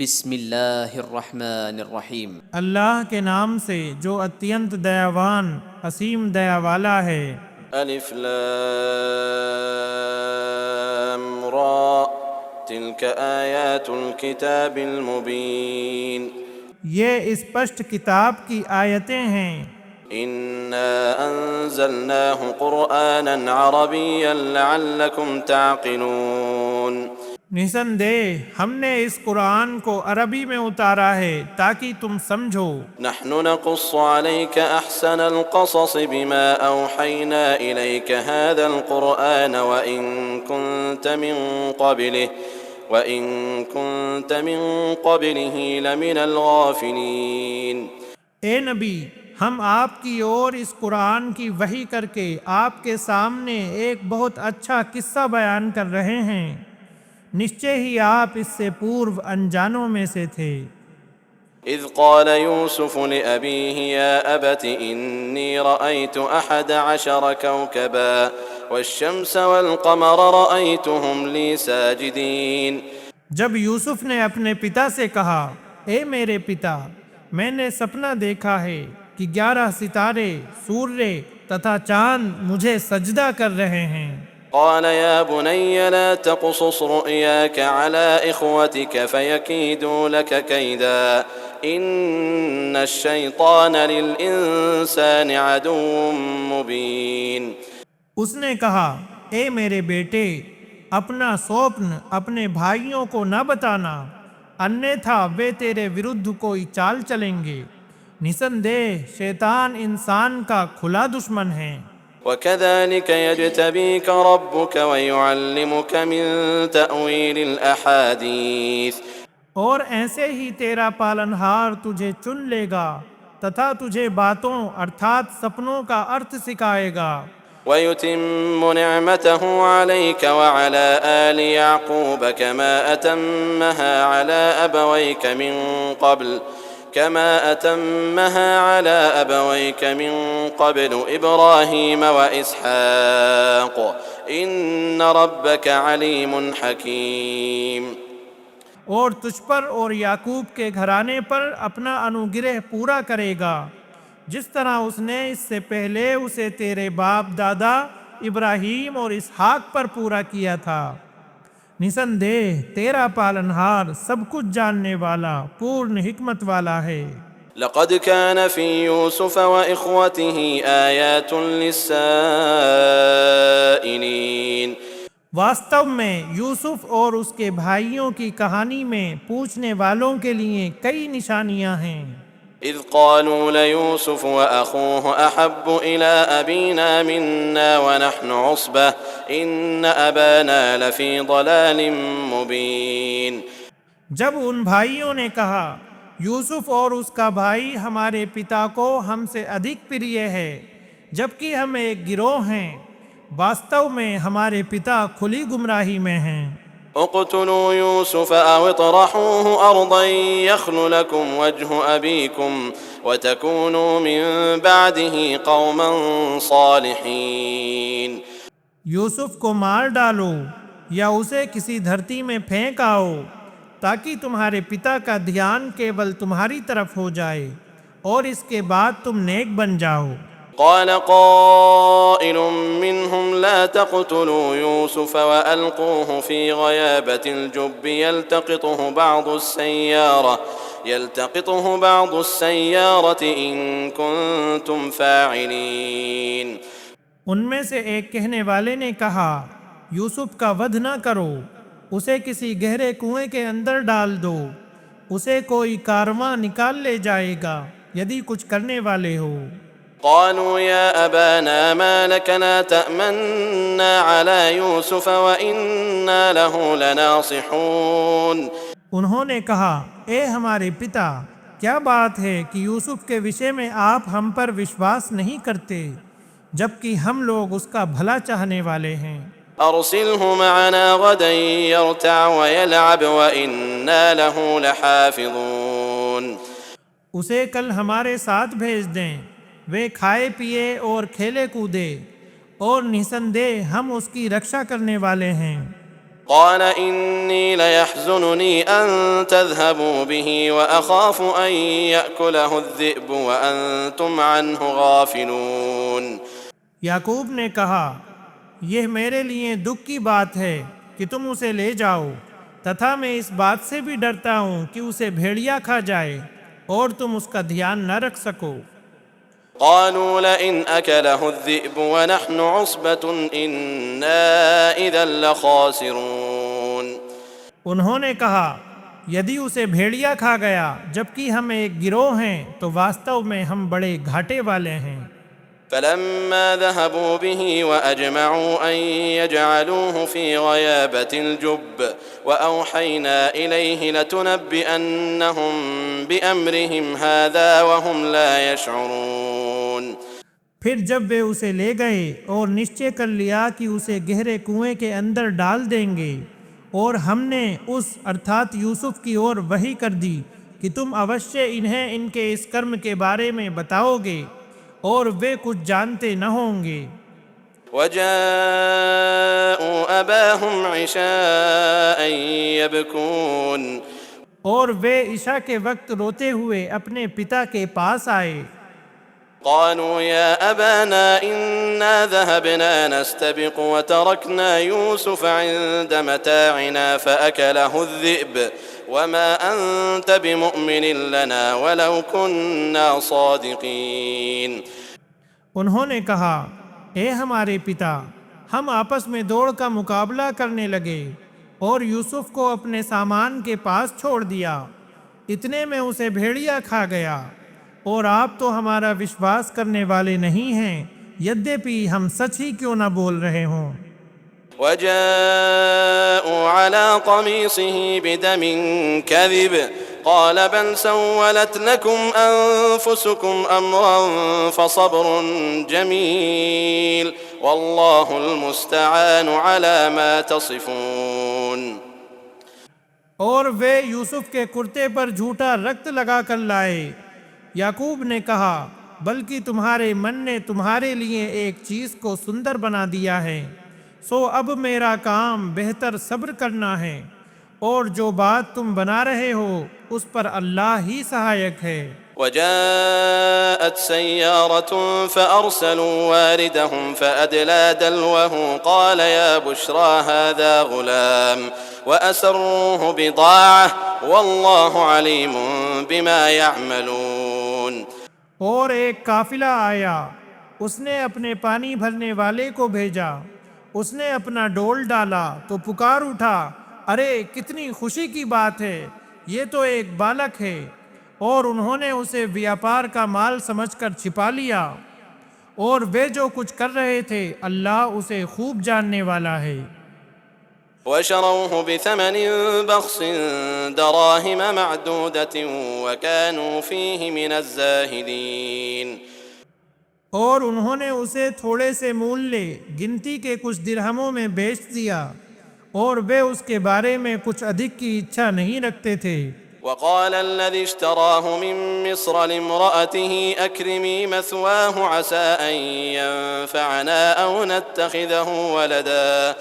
بسم اللہ الرحمن الرحیم۔ اللہ کے نام سے جو اتینت دیاوان اسیم دیا والا ہے۔ الف لام را تلك آیات الكتاب المبین یہ اسپشٹ کتاب کی آیتیں ہیں۔ انا انزلناه قرآنا عربیا لعلكم تعقلون نسندہ ہم نے اس قرآن کو عربی میں اتارا ہے تاکہ تم سمجھو۔ نحن نقص عليك احسن القصص بما اوحينا اليك هذا القرآن وإن كنت من قبله لمن الغافلين۔ اے نبی، ہم آپ کی اور اس قرآن کی وحی کر کے آپ کے سامنے ایک بہت اچھا قصہ بیان کر رہے ہیں، نشچے ہی آپ اس سے پورو انجانوں میں سے تھے۔ اذ قال يوسف لأبيه يا أبت إني رأيت 11 كوكبا والشمس والقمر رأيتهم لي ساجدين۔ جب یوسف نے اپنے پتا سے کہا، اے میرے پتا، میں نے سپنا دیکھا ہے کہ 11 ستارے، سورج تتھا چاند مجھے سجدہ کر رہے ہیں۔ قال يا بني لا تقصص رؤياك على إخوتك فيكيدوا لك كيدا إن الشيطان للإنسان عدو مبين۔ اس نے کہا، اے میرے بیٹے، اپنا سوپن اپنے بھائیوں کو نہ بتانا، انیتھا وہ تیرے ورودھ کوئی چال چلیں گے۔ نسندہ شیطان انسان کا کھلا دشمن ہے۔ وكذلك يجتبيك ربك ويعلمك من تأويل الأحاديث۔ اور ایسے ہی تیرا پالنہار تجھے چن لے گا تتھا تجھے باتوں ارتھات سپنوں کا ارتھ سکھائے گا۔ ويتم نعمته عليك وعلى آل يعقوب كما أتمها على أبويك من قبل إبراهيم وإسحاق إن ربك عليم حكيم۔ اور تجھ پر اور یعقوب کے گھرانے پر اپنا انوگرہ پورا کرے گا، جس طرح اس نے اس سے پہلے اسے تیرے باپ دادا ابراہیم اور اسحاق پر پورا کیا تھا۔ نسندہ تیرا پالنہار سب کچھ جاننے والا، پورن حکمت والا ہے۔ لقد كان في يوسف وإخوته آيات للسائلين۔ واستو میں یوسف اور اس کے بھائیوں کی کہانی میں پوچھنے والوں کے لیے کئی نشانیاں ہیں۔ اذ قالوا ليوسف وأخوه أحب إلى أبينا منا ونحن عصبة إن أبانا لفي ضلال مبين۔ جب ان بھائیوں نے کہا، یوسف اور اس کا بھائی ہمارے پتا کو ہم سے ادھک پریہ ہے جبکہ ہم ایک گروہ ہیں، واستو میں ہمارے پتا کھلی گمراہی میں ہیں۔ اقتلوا يوسف أو اطرحوه أرضا يخل لكم وجه أبيكم وتكونوا من بعده قوما صالحين۔ یوسف کو مار ڈالو یا اسے کسی دھرتی میں پھینک آؤ تاکہ تمہارے پتا کا دھیان کیول تمہاری طرف ہو جائے اور اس کے بعد تم نیک بن جاؤ۔ قال قائل منهم لا تقتلوا يوسف وألقوه في غيابة الجب يلتقطه بعض السيارة إن كنتم فاعلين۔ ان میں سے ایک کہنے والے نے کہا، یوسف کا وڌ نہ کرو، اسے کسی گہرے کنویں کے اندر ڈال دو، اسے کوئی کارواں نکال لے جائے گا یدی کچھ کرنے والے ہو۔ قالوا يا أبانا ما لك لا تأمنا على يوسف وإنا له لناصحون۔ انہوں نے کہا، اے ہمارے پتا، کیا بات ہے کہ یوسف کے وشے میں آپ ہم پر وشواس نہیں کرتے جبکہ ہم لوگ اس کا بھلا چاہنے والے ہیں۔ أرسله معنا غدا يرتع ويلعب وإنا له لحافظون۔ اسے کل ہمارے ساتھ بھیج دیں، وہ کھائے پیے اور کھیلے کودے، اور نسندہ ہم اس کی رکشا کرنے والے ہیں۔ قال إني ليحزنني أن تذهبوا به وأخاف أن يأكله الذئب وأنتم عنه غافلون. یعقوب نے کہا یہ میرے لیے دکھ کی بات ہے کہ تم اسے لے جاؤ، تتھا میں اس بات سے بھی ڈرتا ہوں کہ اسے بھیڑیا کھا جائے اور تم اس کا دھیان نہ رکھ سکو. قالوا لئن أكله الذئب ونحن عصبة إنا إذا لخاسرون. انہوں نے کہا یدی اسے بھیڑیا کھا گیا جبکہ ہم ایک گروہ ہیں تو واستو میں ہم بڑے گھاٹے والے ہیں. فلما ذهبوا به وأجمعوا أن يجعلوه في غيابة الجب وأوحينا إليه لتنبئنهم بأمرهم هذا وهم لا يشعرون. پھر جب وہ اسے لے گئے اور نشچے کر لیا کہ اسے گہرے کنویں کے اندر ڈال دیں گے، اور ہم نے اس ارتھات یوسف کی اور وحی کر دی کہ تم اوشیہ انہیں ان کے اس کرم کے بارے میں بتاؤ گے اور وہ کچھ جانتے نہ ہوں گے. وجاءوا أباهم عشاء يبكون. اور وہ عشاء کے وقت روتے ہوئے اپنے پتا کے پاس آئے. قالوا يا أبانا إنا ذهبنا نستبق وتركنا يوسف عند متاعنا فأكله الذئب وما أنت بمؤمن لنا ولو كنا صادقين. انہوں نے کہا اے ہمارے پتا، ہم آپس میں دوڑ کا مقابلہ کرنے لگے اور یوسف کو اپنے سامان کے پاس چھوڑ دیا، اتنے میں اسے بھیڑیا کھا گیا، اور آپ تو ہمارا وشواس کرنے والے نہیں ہیں یدیپی ہم سچ ہی کیوں نہ بول رہے ہوں. وجاءوا على قميصه بدم كذب قال بل سولت لكم أنفسكم أمرا فصبر جميل والله المستعان على ما تصفون. اور وہ یوسف کے کرتے پر جھوٹا رکت لگا کر لائے. یعقوب نے کہا بلکہ تمہارے من نے تمہارے لیے ایک چیز کو سندر بنا دیا ہے، سو اب میرا کام بہتر صبر کرنا ہے، اور جو بات تم بنا رہے ہو اس پر اللہ ہی سہایک ہے. وجاءت سيارة فأرسلوا واردهم فأدلى دلوه قال يا بشرى هذا غلام وأسروه بضاعة والله عليم بما يعملون. اور ایک قافلہ آیا، اس نے اپنے پانی بھرنے والے کو بھیجا، اس نے اپنا ڈول ڈالا تو پکار اٹھا ارے کتنی خوشی کی بات ہے، یہ تو ایک بالک ہے، اور انہوں نے اسے ویاپار کا مال سمجھ کر چھپا لیا، اور وہ جو کچھ کر رہے تھے اللہ اسے خوب جاننے والا ہے. وشروه بثمن بخس دراهم معدودة وكانوا فيه من الزاهدين. اور انہوں نے اسے تھوڑے سے مول گنتی کے کچھ درہموں میں بیچ دیا، اور وہ اس کے بارے میں کچھ ادھک کی اچھا نہیں رکھتے تھے. وقال الذي اشتراه من مصر لامرأته أكرمي مثواه عسى أن ينفعنا أو نتخذه ولدا.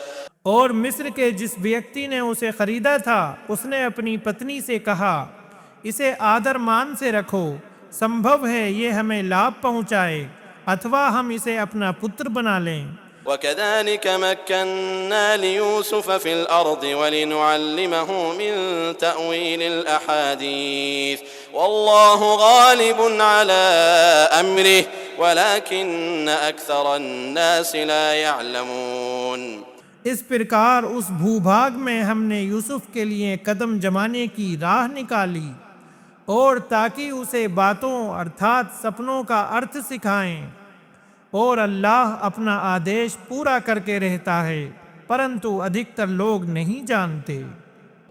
اور مصر کے جس ویکتی نے اسے خریدا تھا اس نے اپنی پتنی سے کہا اسے آدر مان سے رکھو، سمبھو ہے یہ ہمیں لابھ پہنچائے اتھوا ہم اسے اپنا پتر بنا لیں. وكذلك مكنا ليوسف في الأرض ولنعلمه من تأويل الأحاديث والله غالب على أمره ولكن أكثر الناس لا يعلمون. اس پرکار اس بھوبھاگ میں ہم نے یوسف کے لیے قدم جمانے کی راہ نکالی، اور تاکہ اسے باتوں ارتھات سپنوں کا ارتھ سکھائیں، اور اللہ اپنا آدیش پورا کر کے رہتا ہے پرنتو ادھکتر لوگ نہیں جانتے.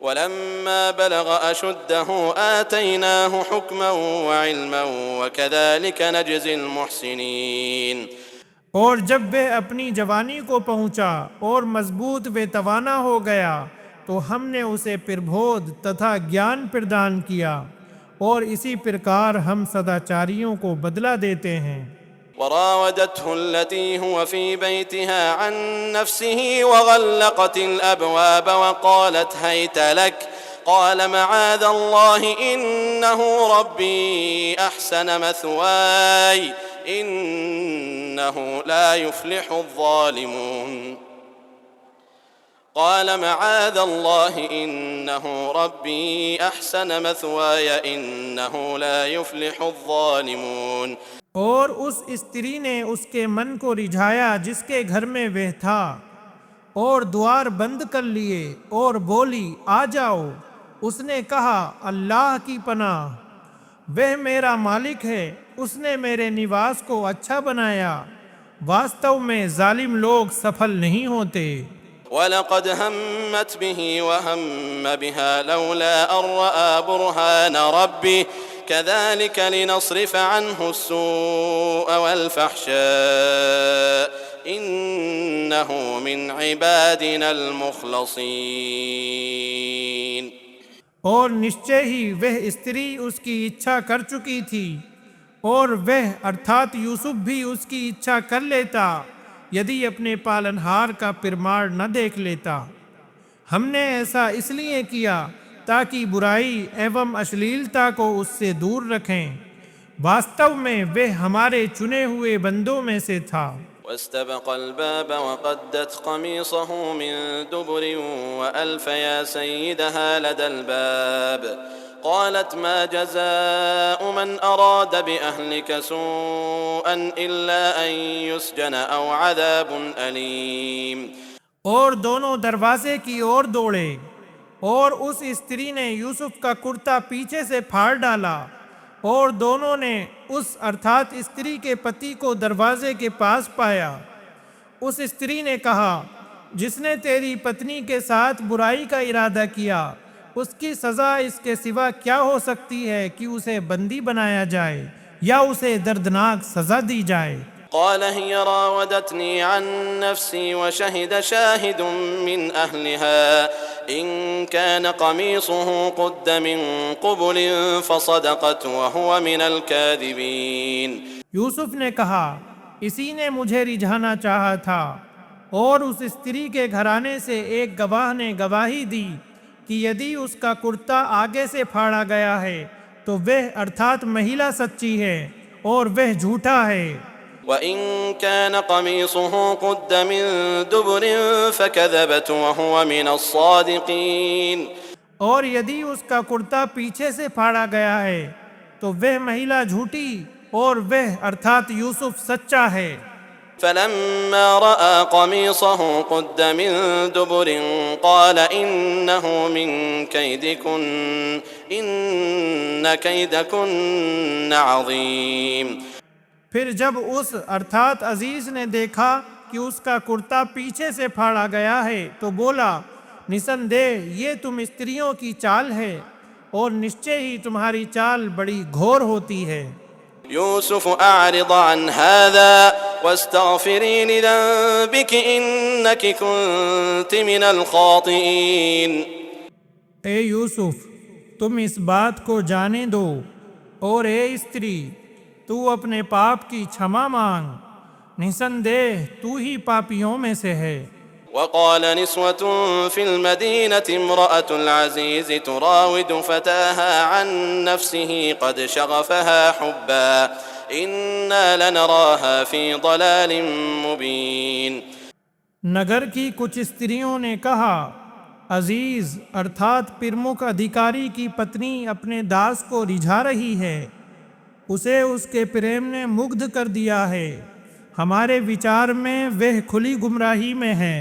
ولما بلغ أشده آتيناه حكما وعلما وكذلك نجزي المحسنين. اور جب وہ اپنی جوانی کو پہنچا اور مضبوط و توانا ہو گیا تو ہم نے اسے پربودھ تتھا گیان پردان کیا، اور اسی پرکار ہم سداچاریوں کو بدلہ دیتے ہیں. وراودته التي هو في بيتها عن نفسه وغلقت الأبواب وقالت هيت لك قال معاذ الله إنه ربي أحسن مثواي إنه لا يفلح الظالمون قال معاذ الله إنه ربي أحسن مثواي إنه لا يفلح الظالمون. اور اس استری نے اس کے من کو رجھایا جس کے گھر میں وہ تھا، اور دوار بند کر لیے اور بولی آ جاؤ. اس نے کہا اللہ کی پناہ، وہ میرا مالک ہے، اس نے میرے نواس کو اچھا بنایا، واستو میں ظالم لوگ سفل نہیں ہوتے. وَلَقَدْ هَمَّتْ بِهِ وَهَمَّ بِهَا لَوْلَا أَن رَّأَىٰ بُرْهَانَ رَبِّهِ كَذَٰلِكَ لِنَصْرِفَ عَنْهُ السُّوءَ وَالْفَحْشَاءَ إِنَّهُ مِنْ عِبَادِنَا الْمُخْلَصِينَ. اور نشچے ہی وہ استری اس کی اچھا کر چکی تھی، اور وہ ارتھات یوسف بھی اس کی اچھا کر لیتا یدی اپنے پالنہار کا پرمار نہ دیکھ لیتا. ہم نے ایسا اس لیے کیا تاکہ برائی ایوم اشلیلتا کو اس سے دور رکھیں، واستو میں وہ ہمارے چنے ہوئے بندوں میں سے تھا. واستبق الباب وقدت قميصه من دبر وألف يا سيدها لدى الباب قالت ما جزاء من أراد بأهلك سوءا إلا أن يسجن أو عذاب أليم. اور دونوں دروازے کی اور دوڑے، اور اس استری نے یوسف کا کرتا پیچھے سے پھاڑ ڈالا، اور دونوں نے اس ارتھات استری کے پتی کو دروازے کے پاس پایا. اس استری نے کہا جس نے تیری پتنی کے ساتھ برائی کا ارادہ کیا، اس کی سزا اس کے سوا کیا ہو سکتی ہے کہ اسے بندی بنایا جائے یا اسے دردناک سزا دی جائے. قال هي راودتني عن نفسي وشهد شاهد من أهلها إن كان قميصه قد من قبل فصدقت وهو من الكاذبين. یوسف نے کہا اسی نے مجھے رجھانا چاہا تھا، اور اس استری کے گھرانے سے ایک گواہ نے گواہی دی کہ یدی اس کا کرتا آگے سے پھاڑا گیا ہے تو وہ ارتھات مہیلا سچی ہے اور وہ جھوٹا ہے. وَإِن كَانَ قَمِيصُهُ قُدَّ مِن دُبُرٍ فَكَذَبَتْ وَهُوَ مِنَ الصَّادِقِينَ. اور یدی اس کا کرتا پیچھے سے پھاڑا گیا ہے تو وہ مہیلا جھوٹی اور وہ ارتھات یوسف سچا ہے. فَلَمَّا رَأَىٰ قَمِيصَهُ قُدَّ مِن دُبُرٍ قَالَ إِنَّهُ مِن كَيْدِكُنَّ إِنَّ كَيْدَكُنَّ عَظِيمٌ. پھر جب اس ارتھات عزیز نے دیکھا کہ اس کا کرتا پیچھے سے پھاڑا گیا ہے تو بولا نسندے یہ تم استریوں کی چال ہے، اور نشچے ہی تمہاری چال بڑی گھور ہوتی ہے. يوسف أعرض عن هذا واستغفري لذنبك إنك كنت من الخاطئين. اے یوسف تم اس بات کو جانے دو، اور اے استری تو اپنے پاپ کی چھما مانگ، نسندے تو ہی پاپیوں میں سے ہے. وقال نسوة في المدينة امرأة العزيز تراود فتاها عن نفسه قد شغفها حبا إنا لنراها في ضلال مبين. نگر کی کچھ استریوں نے کہا عزیز ارتھات پرمکھ ادھیکاری کی پتنی اپنے داس کو رجھا رہی ہے، اسے اس کے پریم نے مگدھ کر دیا ہے، ہمارے وچار میں وہ کھلی گمراہی میں ہے.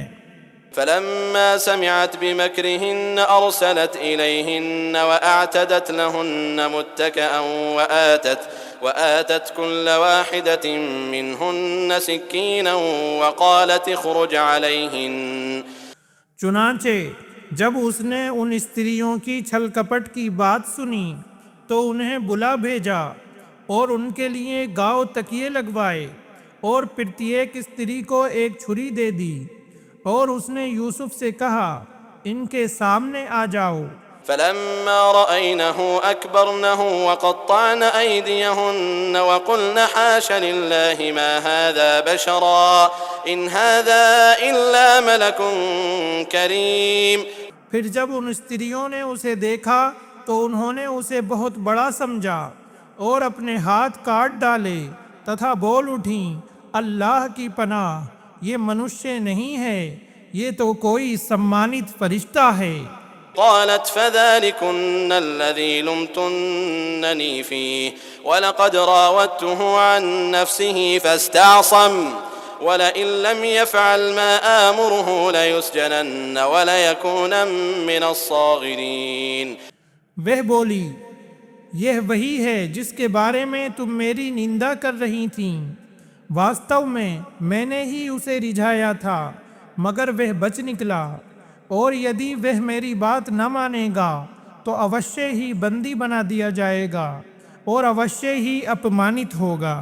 فلما سمعت بمكرهن أرسلت إليهن وأعتدت لهن متكئا وآتت كل واحدة منهن سكينا وقالت اخرج عليهن. چنانچہ جب اس نے ان استریوں کی چھل کپٹ کی بات سنی تو انہیں بلا بھیجا اور ان کے لیے گاؤ تکیے لگوائے، اور پرتیک استری کو ایک چھری دے دی، اور اس نے یوسف سے کہا ان کے سامنے آ جاؤ. فلما رأينه أكبرنه وقطعن أيديهن وقلن حاش لله ما هذا بشرا إن هذا إلا ملك كريم. پھر جب ان استریوں نے اسے دیکھا تو انہوں نے اسے بہت بڑا سمجھا اور اپنے ہاتھ کاٹ ڈالے تتھا بول اٹھیں اللہ کی پناہ، یہ منشیہ نہیں ہے، یہ تو کوئی سمانت فرشتہ ہے. قالت فذلكن الذي لمتنني فيه ولقد راودته عن نفسه فاستعصم ولئن لم يفعل ما آمره ليسجنن وليكونن من الصاغرين. وہ بولی یہ وہی ہے جس کے بارے میں تم میری نندا کر رہی تھیں، واستو میں نے ہی اسے رجھایا تھا مگر وہ بچ نکلا، اور یدی وہ میری بات نہ مانے گا تو اوشیہ ہی بندی بنا دیا جائے گا اور اوشیہ ہی اپمانت ہوگا.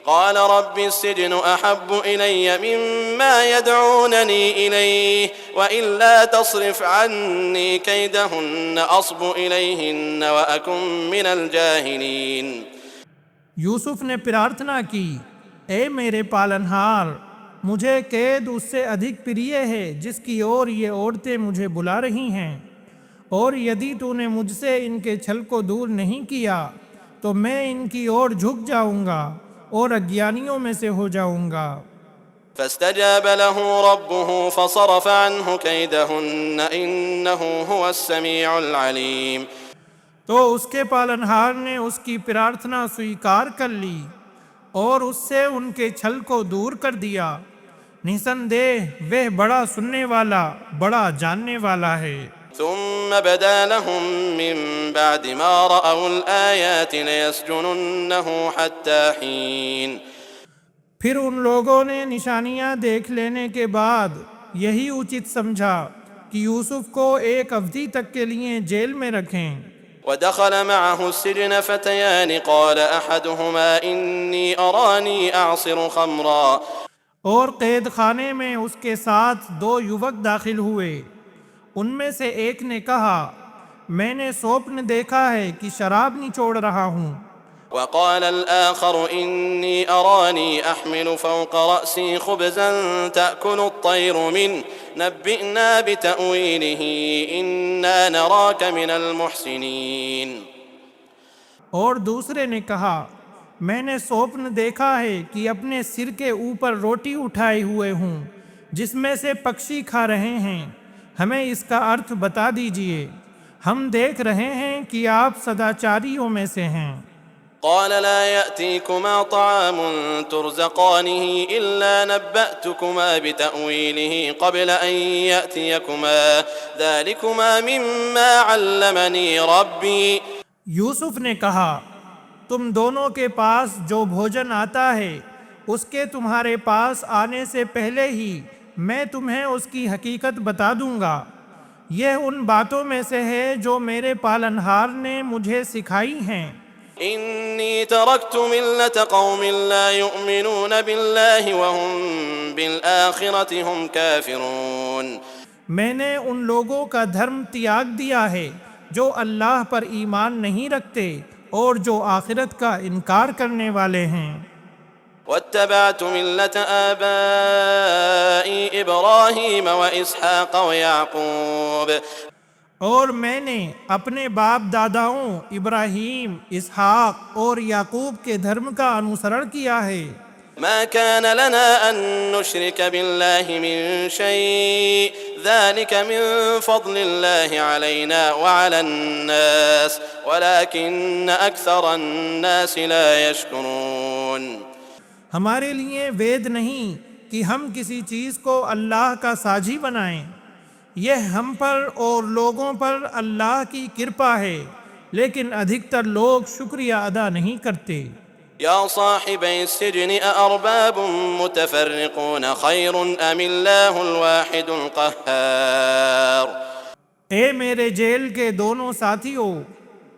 قال رب السجن أحب إلي مما يدعونني إليه وإلا تصرف عني كيدهن أصب إليهن وأكن من الجاهلين. یوسف نے پرارتھنا کی، اے میرے پالنہار، مجھے قید اس سے ادھک پریہ ہے جس کی اور یہ عورتیں مجھے بلا رہی ہیں، اور یدی تو نے مجھ سے ان کے چھل کو دور نہیں کیا تو میں ان کی اور جھک جاؤں گا اور اگیانیوں میں سے ہو جاؤں گا. فاستجاب له ربه فصرف عنه كيدهن إنه هو السميع العليم. تو اس کے پالنہار نے اس کی پرارتھنا سویکار کر لی اور اس سے ان کے چھل کو دور کر دیا، نسندہ وہ بڑا سننے والا بڑا جاننے والا ہے. ثم بدا لهم من بعد ما رأوا الآيات ليسجننه حتى حين. پھر ان لوگوں نے نشانیاں دیکھ لینے کے بعد یہی اچت سمجھا کہ یوسف کو ایک اودھی تک کے لیے جیل میں رکھیں. ودخل معه السجن فتيان قال أحدهما إني أراني أعصر خمرا. اور قید خانے میں اس کے ساتھ دو یوک داخل ہوئے، ان میں سے ایک نے کہا میں نے سوپن دیکھا ہے کہ شراب نچوڑ رہا ہوں. وقال الآخر إني أراني أحمل فوق رأسي خبزا تأكل الطير منه نبئنا بتأويله إنا نراك من المحسنين. اور دوسرے نے کہا میں نے سوپن دیکھا ہے کہ اپنے سر کے اوپر روٹی اٹھائے ہوئے ہوں جس میں سے پکشی کھا رہے ہیں، ہمیں اس کا ارتھ بتا دیجئے، ہم دیکھ رہے ہیں کہ آپ سداچاریوں میں سے ہیں. قال لا يأتيكما طعام ترزقانه إلا نبأتكما بتأويله قبل أن يأتيكما ذلكما مما علمني ربي. یوسف نے کہا تم دونوں کے پاس جو بھوجن آتا ہے اس کے تمہارے پاس آنے سے پہلے ہی میں تمہیں اس کی حقیقت بتا دوں گا، یہ ان باتوں میں سے ہے جو میرے پالنہار نے مجھے سکھائی ہیں. إني تركت ملة قوم لا يؤمنون بالله وهم بالآخرة هم كافرون. میں نے ان لوگوں کا دھرم تیاگ دیا ہے جو اللہ پر ایمان نہیں رکھتے اور جو آخرت کا انکار کرنے والے ہیں. واتبعت ملة آبائي إبراهيم وإسحاق ويعقوب. اور میں نے اپنے باپ داداؤں ابراہیم، اسحاق اور یعقوب کے دھرم کا انوسرن کیا ہے. ما كان لنا أن نشرك بالله من شيء ذلك من فضل الله علينا وعلى الناس ولكن أكثر الناس لا يشكرون. ہمارے لیے وید نہیں کہ ہم کسی چیز کو اللہ کا ساجی بنائیں، یہ ہم پر اور لوگوں پر اللہ کی کرپا ہے، لیکن ادھکتر لوگ شکریہ ادا نہیں کرتے. یا صاحبی السجن أأرباب متفرقون خیر ام اللہ الواحد القہار. اے میرے جیل کے دونوں ساتھیوں،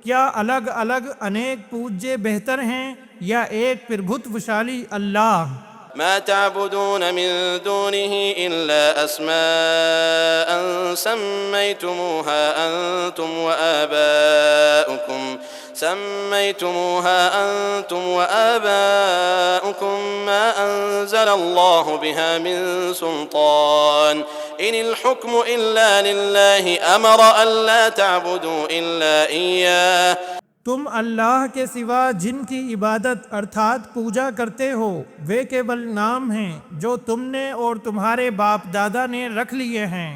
کیا الگ الگ انیک پوجے بہتر ہیں یا ایک پربھت وشالی اللہ؟ ما تعبدون من دونه إلا أسماء سميتموها أنتم وآباؤكم ما أنزل الله بها من سلطان إن الحكم إلا لله أمر ألا تعبدوا إلا إياه. تم اللہ کے سوا جن کی عبادت ارتھات پوجا کرتے ہو وہ کیول نام ہیں جو تم نے اور تمہارے باپ دادا نے رکھ لیے ہیں.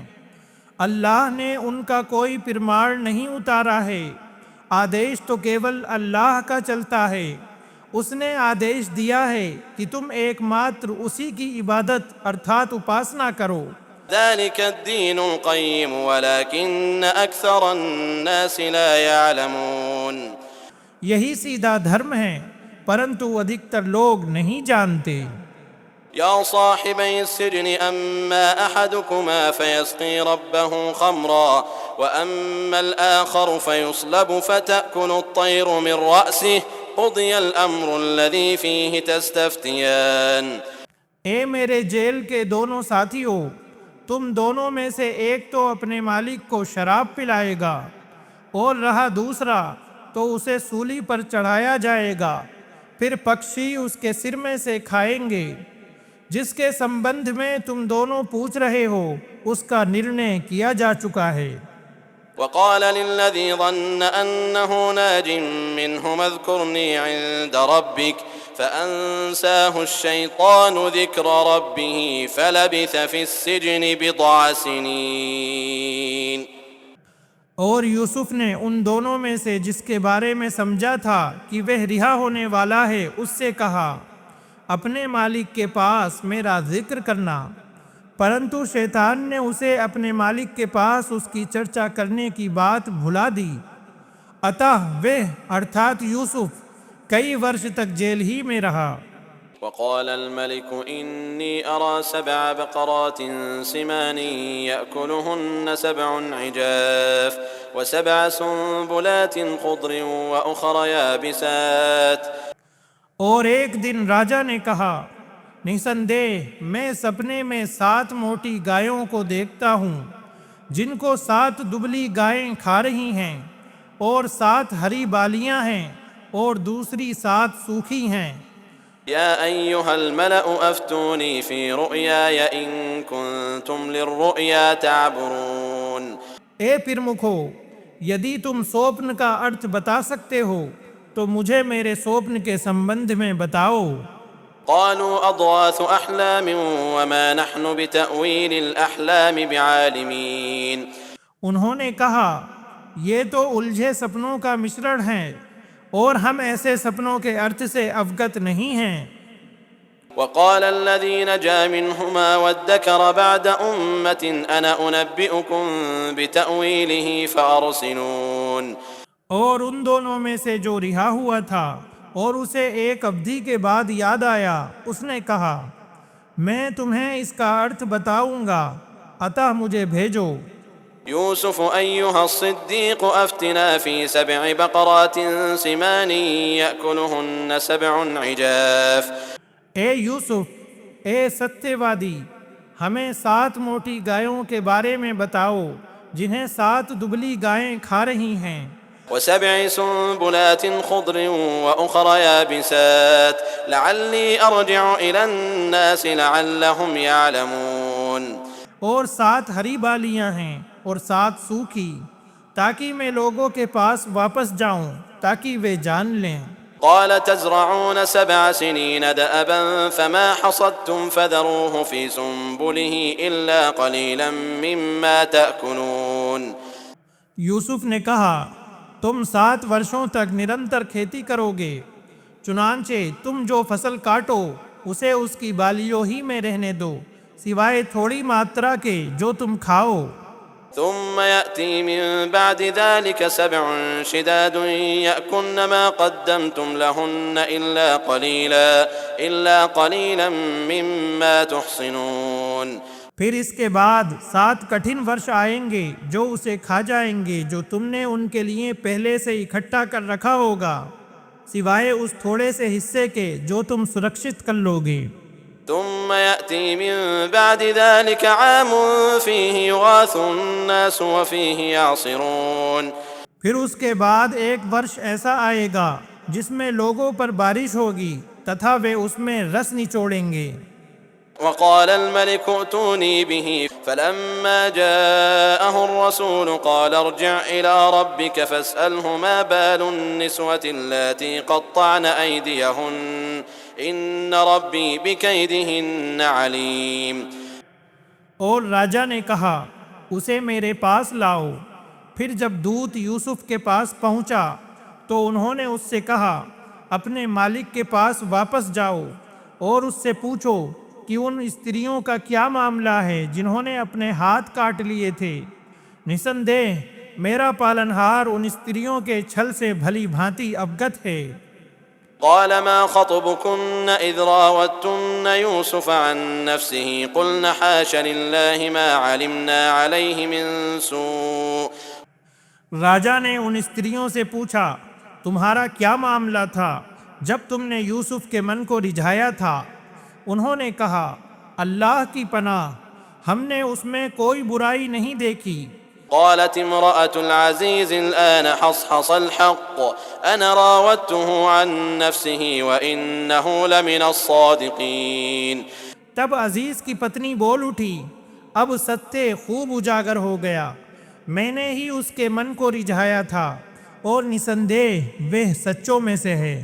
اللہ نے ان کا کوئی پرمار نہیں اتارا ہے. آدیش تو کیول اللہ کا چلتا ہے. اس نے آدیش دیا ہے کہ تم ایک ماتر اسی کی عبادت ارتھات اپاسنا کرو. ذلك الدين القيم ولكن أكثر الناس لا يعلمون. یہی سیدھا دھرم ہے پرنتو ادھکتر لوگ نہیں جانتے. يا صاحبي السجن أما أحدكما فيسقي ربه خمرا وأما الآخر فيصلب فتأكل الطير من رأسه قضي الأمر الذي فيه تستفتيان. اے میرے جیل کے دونوں ساتھیوں، تم دونوں میں سے ایک تو اپنے مالک کو شراب پلائے گا اور رہا دوسرا تو اسے سولی پر چڑھایا جائے گا، پھر پکشی اس کے سر میں سے کھائیں گے. جس کے سمبندھ میں تم دونوں پوچھ رہے ہو اس کا نرنے کیا جا چکا ہے. وقال للذي ظن أنه ناج منهما اذكرني عند ربك فأنساه الشيطان ذكر ربه فلبث في السجن بضع سنين. اور یوسف نے ان دونوں میں سے جس کے بارے میں سمجھا تھا کہ وہ رہا ہونے والا ہے اس سے کہا اپنے مالک کے پاس میرا ذکر کرنا، پرنتو شیطان نے اسے اپنے مالک کے پاس اس کی چرچا کرنے کی بات بھلا دی. اتہ وہ ارتھات یوسف کئی ورش تک جیل ہی میں رہا. وقال الملك إني أرى 7 بقرات سمان يأكلهن 7 عجاف و7 سنبلات خضر وأخر يابسات. اور ایک دن راجا نے کہا نسندیہ میں سپنے میں 7 موٹی گایوں کو دیکھتا ہوں جن کو 7 دبلی گائیں کھا رہی ہیں، اور 7 ہری بالیاں ہیں اور دوسری 7 سوکھی ہیں. يا أيها الملأ أفتوني في رؤياي إن كنتم للرؤيا تعبرون. اے پرمکھو، یدی تم سوپن کا ارتھ بتا سکتے ہو تو مجھے میرے سوپن کے سمبندھ میں بتاؤ. قالوا أضغاث أحلام وما نحن بتأويل الأحلام بعالمين. انہوں نے کہا یہ تو الجھے سپنوں کا مشرن ہے اور ہم ایسے سپنوں کے ارتھ سے اوگت نہیں ہیں. وقال الذي نجا منهما وادكر بعد أمة أنا أنبئكم بتأويله فأرسلون. اور ان دونوں میں سے جو رہا ہوا تھا اور اسے ایک ابدی کے بعد یاد آیا اس نے کہا میں تمہیں اس کا ارتھ بتاؤں گا، اتہ مجھے بھیجو. يوسف أيها الصديق أفتنا في 7 بقرات سمان يأكلهن 7 عجاف. اے یوسف، اے ستیہ وادی، ہمیں 7 موٹی گایوں کے بارے میں بتاؤ جنہیں 7 دبلی گائیں کھا رہی ہیں. و7 سنبلات خضر وأخر يابسات لعلي أرجع إلى الناس لعلهم يعلمون. اور 7 ہری بالیاں ہیں اور 7 سوکھی، تاکہ میں لوگوں کے پاس واپس جاؤں تاکہ وہ جان لیں. قال تزرعون 7 سنين دأبا فما حصدتم فذروه في سنبله إلا قليلا مما تأكلون. یوسف نے کہا تم 7 ورشوں تک نرنتر کھیتی کرو گے، چنانچہ تم جو فصل کاٹو اسے اس کی بالیوں ہی میں رہنے دو سوائے تھوڑی ماترا کے جو تم کھاؤ. ثم يأتي من بعد ذلك 7 شداد يأكلن ما قدمتم لهن إلا قليلا مما تحصنون. پھر اس کے بعد 7 کٹھن ورش آئیں گے جو اسے کھا جائیں گے جو تم نے ان کے لیے پہلے سے اکٹھا کر رکھا ہوگا، سوائے اس تھوڑے سے حصے کے جو تم سرکشت کر لو گے. ثم يأتي من بعد ذلك عام فيه يغاث الناس وفيه يعصرون. پھر اس کے بعد ایک ورش ایسا آئے گا جس میں لوگوں پر بارش ہوگی تتھا وہ اس میں رس نچوڑیں گے. وقال الملك ائتوني به فلما جاءه الرسول قال ارجع إلى ربك فاسأله ما بال النسوة اللاتي قطعن أيديهن إن ربي بكيدهن عليم. اور راجا نے کہا اسے میرے پاس لاؤ. پھر جب دودت یوسف کے پاس پہنچا تو انہوں نے اس سے کہا اپنے مالک کے پاس واپس جاؤ اور اس سے پوچھو کہ ان استریوں کا کیا معاملہ ہے جنہوں نے اپنے ہاتھ کاٹ لیے تھے. نسندیہ میرا پالنہار ان استریوں کے چھل سے بھلی بھانتی اوگت ہے. قال ما خطبكن إذ راوتن يوسف عن نفسه قلن حاش لله ما علمنا عليه من سوء. راجا نے ان استریوں سے پوچھا تمہارا کیا معاملہ تھا جب تم نے یوسف کے من کو رجھایا تھا. انہوں نے کہا اللہ کی پناہ ہم نے اس میں کوئی برائی نہیں دیکھی. قالت امرأة العزيز الآن حصحص الحق أنا راودته عن نفسه وإنه لمن الصادقين. تب عزیز کی پتنی بول اٹھی اب ستیہ خوب اجاگر ہو گیا. میں نے ہی اس کے من کو رجھایا تھا اور نسندیہ وہ سچوں میں سے ہے.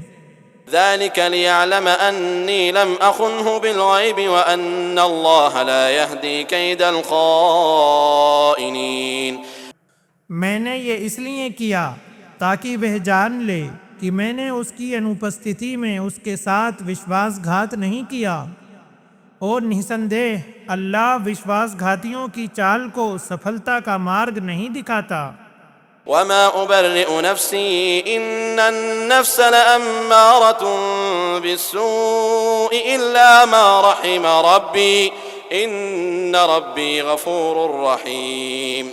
ذلك ليعلم أني لم أخنه بالغيب وأن الله لا يهدي كيد الخائنين. میں نے یہ اس لیے کیا تاکہ وہ جان لے کہ میں نے اس کی انوپستھتی میں اس کے ساتھ وشواس گھات نہیں کیا اور نسندیہ اللہ وشواس گھاتیوں کی چال کو سفلتا کا مارگ نہیں دکھاتا. وما أبرئ نفسي إن النفس لأمارة بالسوء إلا ما رحم ربي إن ربي غفور رحيم.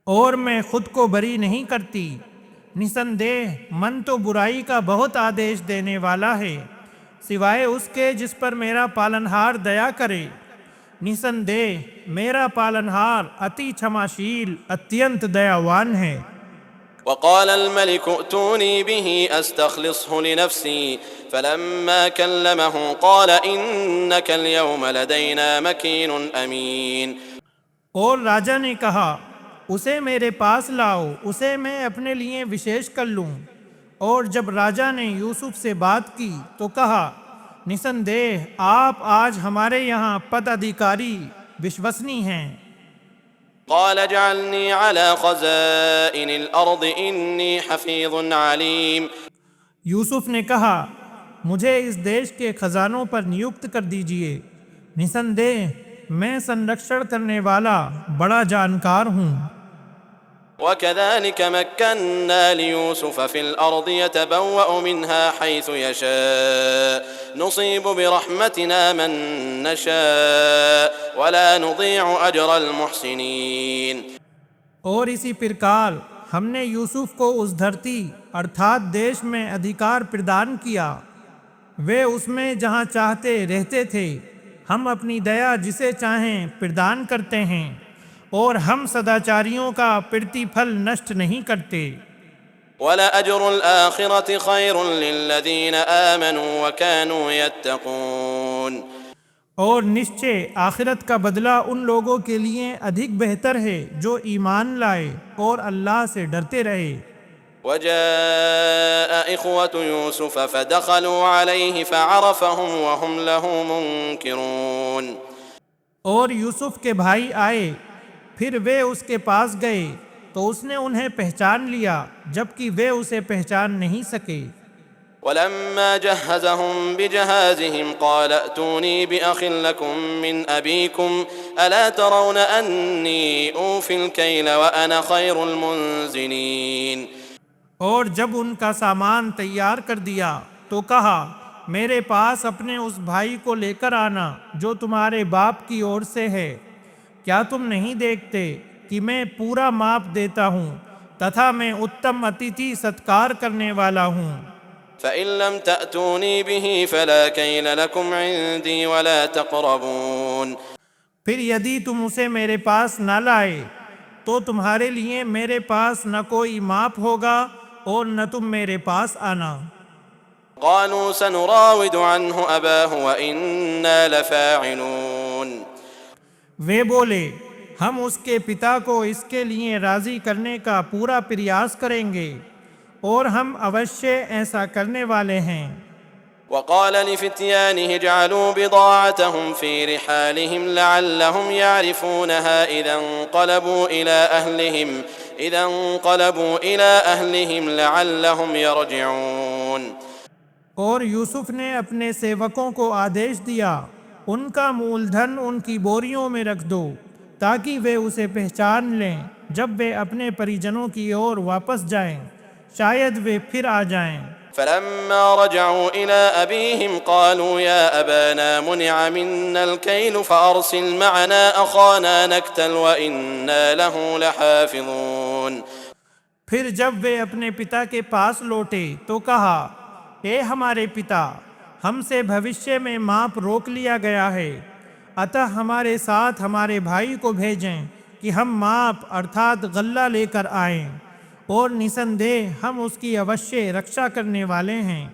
اور میں خود کو بری نہیں کرتی. نسندیہ من تو برائی کا بہت آدیش دینے والا ہے سوائے اس کے جس پر میرا پالنہار دیا کرے. نسندیہ میرا پالنہار اتی چھماشیل اتینت دیاوان ہے. وقال الملك ائتوني به استخلصه لنفسي فلما كلمه قال إنك اليوم لدينا مكين أمين. اور راجا نے کہا اسے میرے پاس لاؤ اسے میں اپنے لیے وشیش کر لوں. اور جب راجا نے یوسف سے بات کی تو کہا نسندیہ آپ آج ہمارے یہاں پد ادھیکاری وشوسنی ہیں. قال اجعلني على خزائن الأرض إني حفيظ عليم. یوسف نے کہا مجھے اس دیش کے خزانوں پر نیوکت کر دیجئے. نسندیہ میں سنرکشن کرنے والا بڑا جانکار ہوں. وكذلك مكنا ليوسف في الأرض يتبوأ منها حيث يشاء نصيب برحمتنا من نشاء ولا نضيع أجر المحسنين. اور اسی پرکار ہم نے یوسف کو اس دھرتی ارتھات دیش میں ادھیکار پردان کیا. وہ اس میں جہاں چاہتے رہتے تھے. ہم اپنی دیا جسے چاہیں پردان کرتے ہیں اور ہم سداچاریوں کا پرتی پھل نشٹ نہیں کرتے. وَلَأَجْرُ الْآخِرَةِ خَيْرٌ لِّلَّذِينَ آمَنُوا وَكَانُوا يَتَّقُونَ. اور نشچے آخرت کا بدلہ ان لوگوں کے لیے ادھک بہتر ہے جو ایمان لائے اور اللہ سے ڈرتے رہے. وَجَاءَ إِخْوَةُ يُوسُفَ فَدَخَلُوا عَلَيْهِ فَعَرَفَهُمْ وَهُمْ لَهُ مُنكِرُونَ. اور یوسف کے بھائی آئے پھر وہ اس کے پاس گئے تو اس نے انہیں پہچان لیا جبکہ وہ اسے پہچان نہیں سکے. وَلَمَّا جَهَّزَهُمْ بِجَهَازِهِمْ قَالَ ائْتُونِي بِأَخٍ لَكُمْ مِنْ أَبِيكُمْ أَلَا تَرَوْنَ أَنِّي أُوفِي الْكَيْلَ وَأَنَا خَيْرُ الْمُنزِلِينَ. اور جب ان کا سامان تیار کر دیا تو کہا میرے پاس اپنے اس بھائی کو لے کر آنا جو تمہارے باپ کی اور سے ہے. کیا تم نہیں دیکھتے کہ میں پورا ماپ دیتا ہوں تتھا میں اتم اتیتھی ستکار کرنے والا ہوں. فإن لم تأتوني به فلا كيل لكم عندي ولا تقربون. پھر یدی تم اسے میرے پاس نہ لائے تو تمہارے لیے میرے پاس نہ کوئی ماپ ہوگا اور نہ تم میرے پاس آنا۔ قالوا سنراود عنه أباه وإنا لفاعلون. وہ بولے ہم اس کے پتا کو اس کے لیے راضی کرنے کا پورا پریاس کریں گے اور ہم اوشیہ ایسا کرنے والے ہیں۔ وقال لفتيانه اجعلوا بضاعتهم في رحالهم لعلهم يعرفونها إذا انقلبوا إلى أهلهم لعلهم يرجعون. اور یوسف نے اپنے سیوکوں کو آدیش دیا ان کا مول دھن ان کی بوریوں میں رکھ دو تاکہ وہ اسے پہچان لیں جب وہ اپنے پریجنوں کی اور واپس جائیں، شاید وہ پھر آ جائیں۔ فلما رجعوا إلى أبيهم قالوا يا أبانا منع منا الكيل فأرسل معنا أخانا نكتل وإنا له لحافظون. پھر جب وہ اپنے پتا کے پاس لوٹے تو کہا اے ہمارے پتا، ہم سے بھوشیہ میں ماپ روک لیا گیا ہے، اتہ ہمارے ساتھ ہمارے بھائی کو بھیجیں کہ ہم ماپ ارتھات غلہ لے کر آئیں، اور نسندہ ہم اس کی اوشیہ رکشا کرنے والے ہیں۔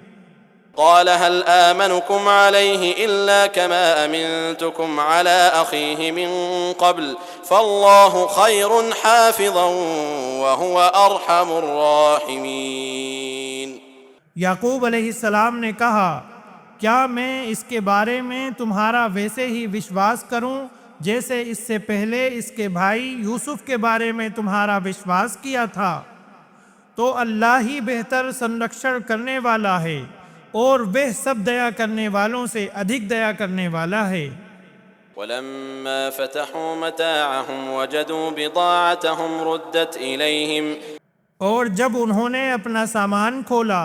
قال هل آمنكم عليه إلا كما أمنتكم على أخيه من قبل فالله خير حافظا وهو أرحم الراحمين. یعقوب علیہ السلام نے کہا کیا میں اس کے بارے میں تمہارا ویسے ہی وشواس کروں جیسے اس سے پہلے اس کے بھائی یوسف کے بارے میں تمہارا وشواس کیا تھا؟ تو اللہ ہی بہتر سنرکشن کرنے والا ہے اور وہ سب دیا کرنے والوں سے ادھک دیا کرنے والا ہے۔ ولما فتحوا متاعهم وجدوا بضاعتهم ردت إليهم. اور جب انہوں نے اپنا سامان کھولا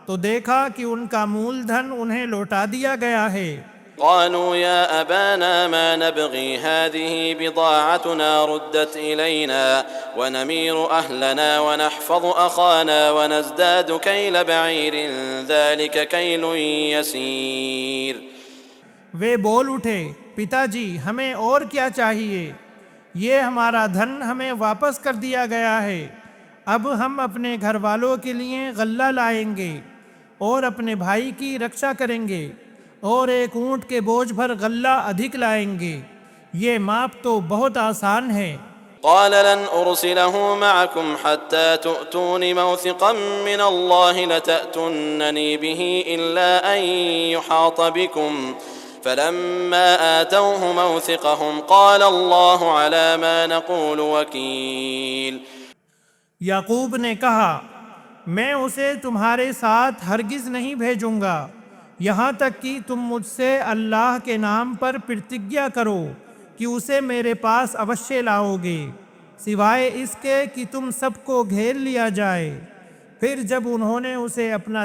تو دیکھا کہ ان کا مول دھن انہیں لوٹا دیا گیا ہے۔ قالوا يا أبانا ما نبغي هذه بضاعتنا ردت إلينا ونمير أهلنا ونحفظ أخانا ونزداد كيل بعير ذلك كيل يسير. وہ بول اٹھے پتا جی ہمیں اور کیا چاہیے، یہ ہمارا دھن ہمیں واپس کر دیا گیا ہے، اب ہم اپنے گھر والوں کے لیے غلہ لائیں گے اور اپنے بھائی کی رکشا کریں گے اور ایک اونٹ کے بوجھ بھر غلہ ادھک لائیں گے، یہ ماپ تو بہت آسان ہے۔ قال لن أرسله معكم حتى تؤتون موثقا من الله لتأتونني به إلا أن يحاط بكم فلما آتوه موثقهم قال الله على ما نقول وكيل. یعقوب نے کہا میں اسے تمہارے ساتھ ہرگز نہیں بھیجوں گا یہاں تک کہ تم مجھ سے اللہ کے نام پر پرتگیا کرو کہ اسے میرے پاس اوشیہ لاؤ گے، سوائے اس کے کہ تم سب کو گھیر لیا جائے۔ پھر جب انہوں نے اسے اپنا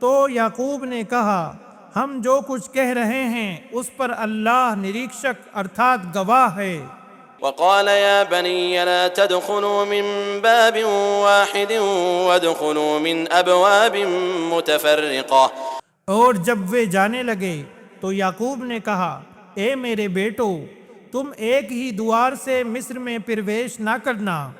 تو یعقوب نے کہا ہم جو کچھ کہہ رہے ہیں اس پر اللہ نریکشک ارتھات گواہ ہے۔ وقال يا بني لا تدخلوا من باب واحد وادخلوا من أبواب متفرقة. اور جب وہ جانے لگے تو یعقوب نے کہا اے میرے بیٹو تم ایک ہی دوار سے مصر میں پرویش نہ کرنا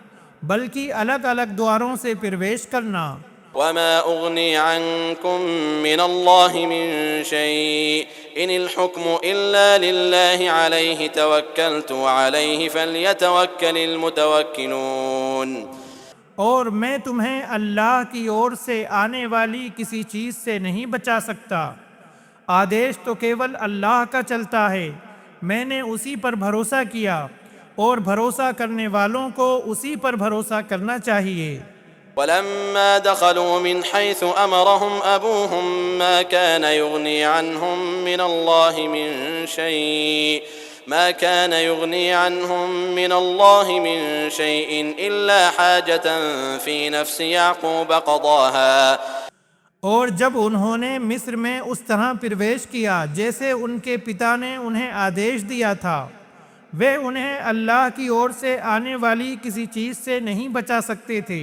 بلکہ الگ الگ دواروں سے پرویش کرنا۔ وما أغني عنكم من الله من شيء إن الحكم إلا لله عليه توكلت وعليه فليتوكل المتوكلون. اور میں تمہیں اللہ کی اور سے آنے والی کسی چیز سے نہیں بچا سکتا، آدیش تو کیول اللہ کا چلتا ہے، میں نے اسی پر بھروسہ کیا اور بھروسہ کرنے والوں کو اسی پر بھروسہ کرنا چاہیے۔ ولما دخلوا من حيث أمرهم أبوهم ما كان يغني عنهم من الله من شيء إلا حاجة في نفس يعقوب قضاها. اور جب انہوں نے مصر میں اس طرح پرویش کیا جیسے ان کے پتا نے انہیں آدیش دیا تھا، وہ انہیں اللہ کی اور سے آنے والی کسی چیز سے نہیں بچا سکتے تھے،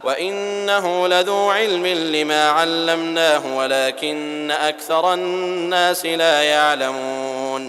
وإنه لذو علم لما علمناه ولكن أكثر الناس لا يعلمون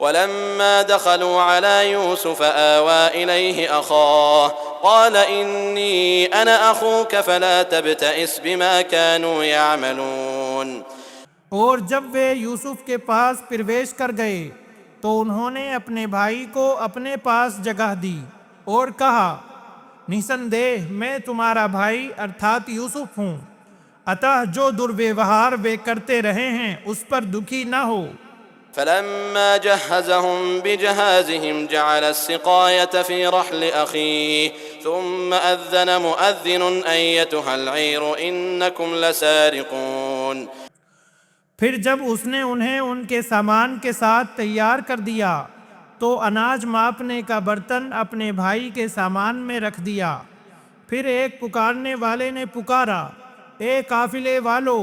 ولما دخلوا على يوسف آوى إليه أخاه قال إني أنا أخوك فلا تبتئس بما كانوا يعملون اور جب وہ یوسف کے پاس پرویش کر گئے تو انہوں نے اپنے بھائی کو اپنے پاس جگہ دی اور کہا، نسندیہ میں تمہارا بھائی ارتھات یوسف ہوں، اتہ جو درویوہار وہ کرتے رہے ہیں اس پر دکھی نہ ہو۔ فلما جهزهم بجهازهم جعل السقاية في رحل أخيه ثم أذن مؤذن أيتها العير إنكم لسارقون پھر جب اس نے انہیں ان کے سامان کے ساتھ تیار کر دیا تو اناج ماپنے کا برتن اپنے بھائی کے سامان میں رکھ دیا۔ پھر ایک پکارنے والے نے پکارا، اے قافلے والو،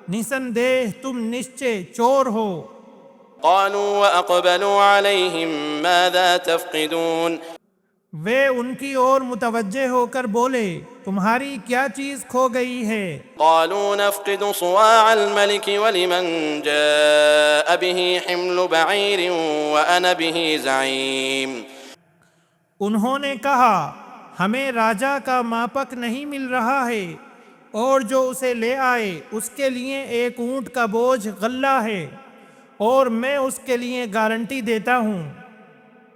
نسندیہ تم نشچے چور ہو۔ قالوا وأقبلوا عليهم ماذا تفقدون وہ ان کی اور متوجہ ہو کر بولے، تمہاری کیا چیز کھو گئی ہے؟ قالوا نفقد صواع الملك ولمن جاء به حمل بعير وأنا به زعيم انہوں نے کہا، ہمیں راجا کا ماپک نہیں مل رہا ہے اور جو اسے لے آئے اس کے لیے ایک اونٹ کا بوجھ غلہ ہے اور میں اس کے لیے گارنٹی دیتا ہوں۔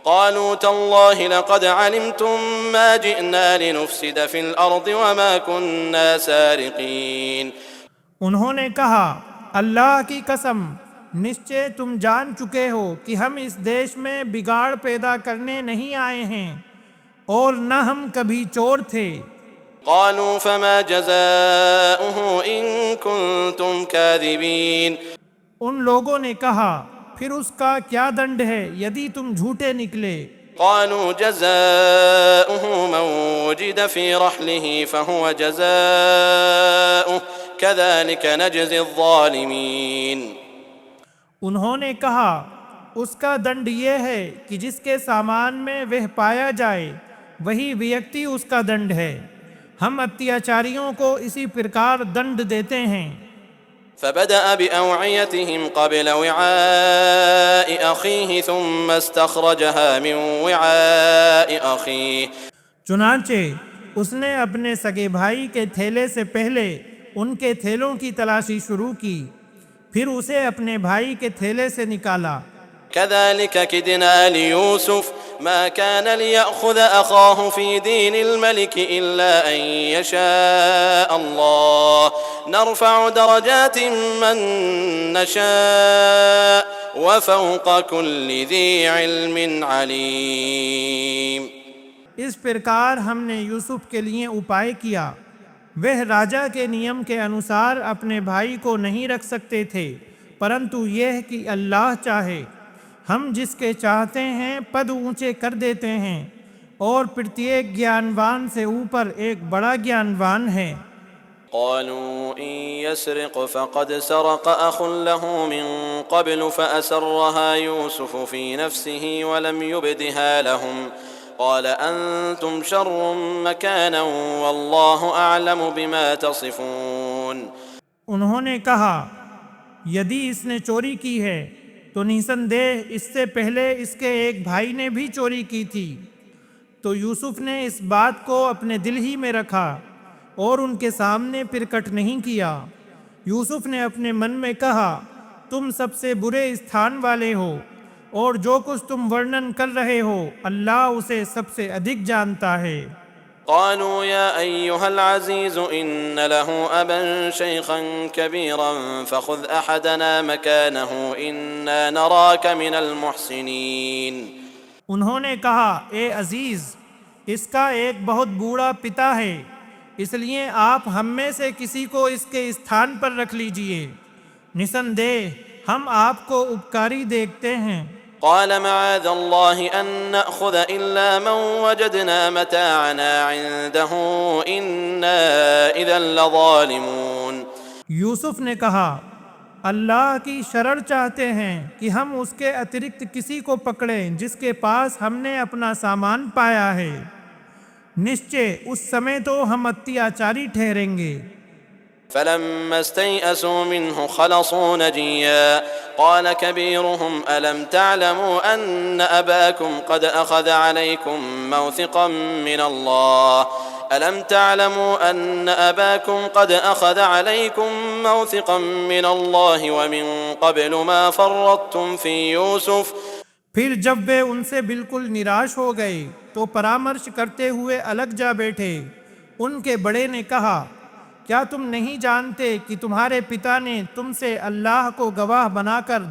قالوا تالله لقد علمتم ما جئنا لنفسد في الأرض وما كنا سارقين انہوں نے کہا، اللہ کی قسم، نشچے تم جان چکے ہو کہ ہم اس دیش میں بگاڑ پیدا کرنے نہیں آئے ہیں اور نہ ہم کبھی چور تھے۔ قالوا فما جزاؤه إن كنتم كاذبين ان لوگوں نے کہا، پھر اس کا کیا دنڈ ہے یدی تم جھوٹے نکلے؟ قالوا جزاؤه من وجد في رحله فهو جزاؤه كذلك نجزي الظالمين انہوں نے کہا، اس کا دنڈ یہ ہے کہ جس کے سامان میں وہ پایا جائے وہی ویکتی اس کا دنڈ ہے، ہم اتیاچاریوں کو اسی پرکار دنڈ دیتے ہیں۔ فبدأ بأوعيتهم قبل وعاء أخيه ثم استخرجها من وعاء أخيه چنانچہ اس نے اپنے سگے بھائی کے تھیلے سے پہلے ان کے تھیلوں کی تلاشی شروع کی، پھر اسے اپنے بھائی کے تھیلے سے نکالا۔ كذلك كدنا ليوسف ما كان ليأخذ أخاه في دين الملك إلا أن يشاء الله نرفع درجات من نشاء وفوق كل ذي علم عليم اس پرکار ہم نے یوسف کے لیے اپائے کیا، وہ راجا کے نیم کے انوسار اپنے بھائی کو نہیں رکھ سکتے تھے، پرنتو یہ کہ اللہ چاہے ہم جس کے چاہتے ہیں پد اونچے کر دیتے ہیں، اور پرتیک گیانوان سے اوپر ایک بڑا گیانوان ہے۔ قالوا إن يسرق فقد سرق أخ له من قبل فأسرها يوسف في نفسه ولم يبدها لهم قال أنتم شر مكانا والله أعلم بما تصفون انہوں نے کہا، یدی اس نے چوری کی ہے تو نسندیہ اس سے پہلے اس کے ایک بھائی نے بھی چوری کی تھی۔ تو یوسف نے اس بات کو اپنے دل ہی میں رکھا اور ان کے سامنے پرکٹ نہیں کیا۔ یوسف نے اپنے من میں کہا، تم سب سے برے استھان والے ہو اور جو کچھ تم ورنن کر رہے ہو اللہ اسے سب سے ادھک جانتا ہے۔ قالوا يا أيها العزيز إن له أبا شيخا كبيرا فخذ أحدنا مكانه إنا نراك من المحسنين انہوں نے کہا، اے عزیز، اس کا ایک بہت بوڑھا پتا ہے، اس لیے آپ ہم میں سے کسی کو اس کے استھان پر رکھ لیجئے، نسندیہ ہم آپ کو اپکاری دیکھتے ہیں۔ قال معاذ الله أن نأخذ إلا من وجدنا متاعنا عنده إنا إذا لظالمون۔ یوسف نے کہا اللہ کی شرر چاہتے ہیں کہ ہم اس کے اترکت کسی کو پکڑیں جس کے پاس ہم نے اپنا سامان پایا ہے، نشچے اس سمے تو ہم اتیاچاری ٹھہریں گے۔ فلما استيئسوا منه خلصوا نجيا قال كبيرهم ألم تعلموا أن أباكم قد أخذ عليكم موثقا من الله ألم تعلموا أن أباكم قد أخذ عليكم موثقا من الله ومن قبل ما فرطتم في يوسف۔ پھر جب وہ ان سے بالکل نراش ہو گئے تو پرامرش کرتے ہوئے الگ جا بیٹھے۔ ان کے بڑے نے کہا کیا تم نہیں جانتے کہ تمہارے پتا نے تم سے اللہ کو گواہ بنا کر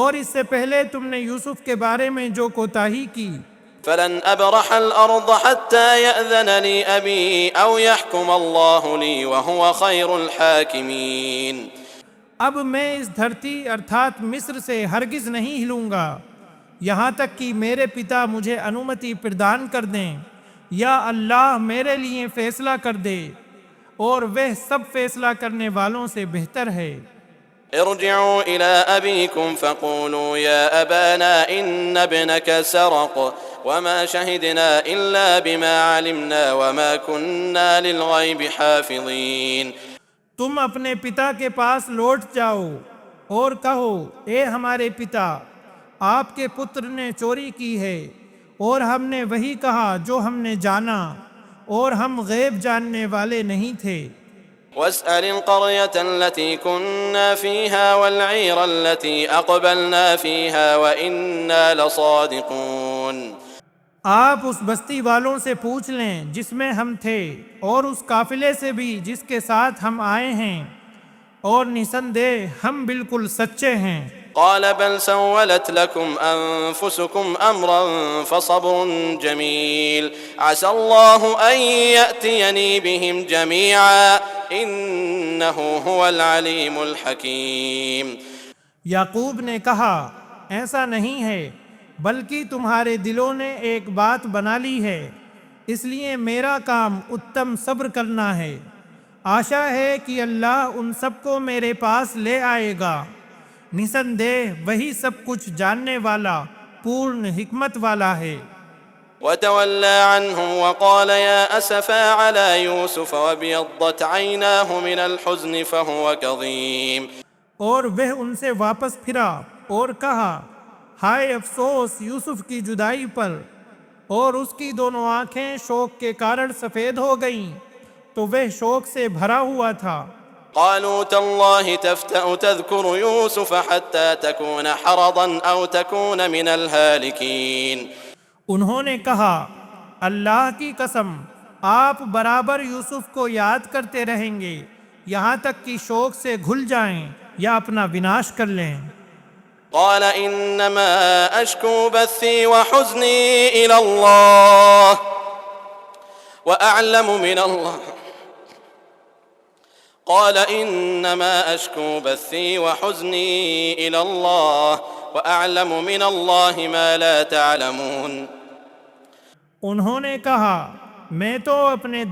اور اس سے پہلے تم نے یوسف کے بارے میں جو کوتاہی کی۔ فلن أبرح الأرض حتى يأذن لي أبي أو يحكم الله لي وهو خير الحاكمين۔ اب میں اس دھرتی ارتھات مصر سے ہرگز نہیں ہلوں گا یہاں تک کہ میرے پتا مجھے انومتی پردان کر دیں، یا اللہ میرے لیے فیصلہ کر دے، اور وہ سب فیصلہ کرنے والوں سے بہتر ہے۔ ارجعوا إلى أبيكم فقولوا يا أبانا إن ابنك سرق وما شهدنا إلا بما علمنا وما كنا للغيب حافظين۔ تم اپنے پتا کے پاس لوٹ جاؤ اور کہو اے ہمارے پتا، آپ کے پتر نے چوری کی ہے، اور ہم نے وہی کہا جو ہم نے جانا، اور ہم غیب جاننے والے نہیں تھے۔ واسأل القرية التي كنا فيها والعير التي أقبلنا فيها وإنا لصادقون۔ آپ اس بستی والوں سے پوچھ لیں جس میں ہم تھے، اور اس قافلے سے بھی جس کے ساتھ ہم آئے ہیں، اور نسندے ہم بالکل سچے ہیں۔ قال بل سولت لكم أنفسكم أمرا فصبر جميل عسى الله أن يأتيني بهم جميعا إنه هو العليم الحكيم۔ یعقوب نے کہا ایسا نہیں ہے، بلکہ تمہارے دلوں نے ایک بات بنا لی ہے، اس لیے میرا کام اتم صبر کرنا ہے۔ آشا ہے کہ اللہ ان سب کو میرے پاس لے آئے گا، نسندے وہی سب کچھ جاننے والا، پورن حکمت والا ہے۔ وتولى عنهم وقال يا أسفا على يوسف وابيضت عيناه من الحزن فهو كظيم۔ اور وہ ان سے واپس پھرا اور کہا ہائے افسوس یوسف کی جدائی پر، اور اس کی دونوں آنکھیں شوق کے کارن سفید ہو گئیں، تو وہ شوق سے بھرا ہوا تھا۔ قالوا تالله تفتأ تذكر يوسف حتى تكون حرضا أو تكون من الهالكين۔ انہوں نے کہا اللہ کی قسم آپ برابر یوسف کو یاد کرتے رہیں گے یہاں تک کہ شوق سے گھل جائیں یا اپنا وناش کر لیں۔ قال انما اشكو بثي وحزني الى الله واعلم من الله قال انما اشكو بثي وحزني الى الله واعلم من الله ما لا تعلمون۔ انہوں نے کہا میں تو اپنے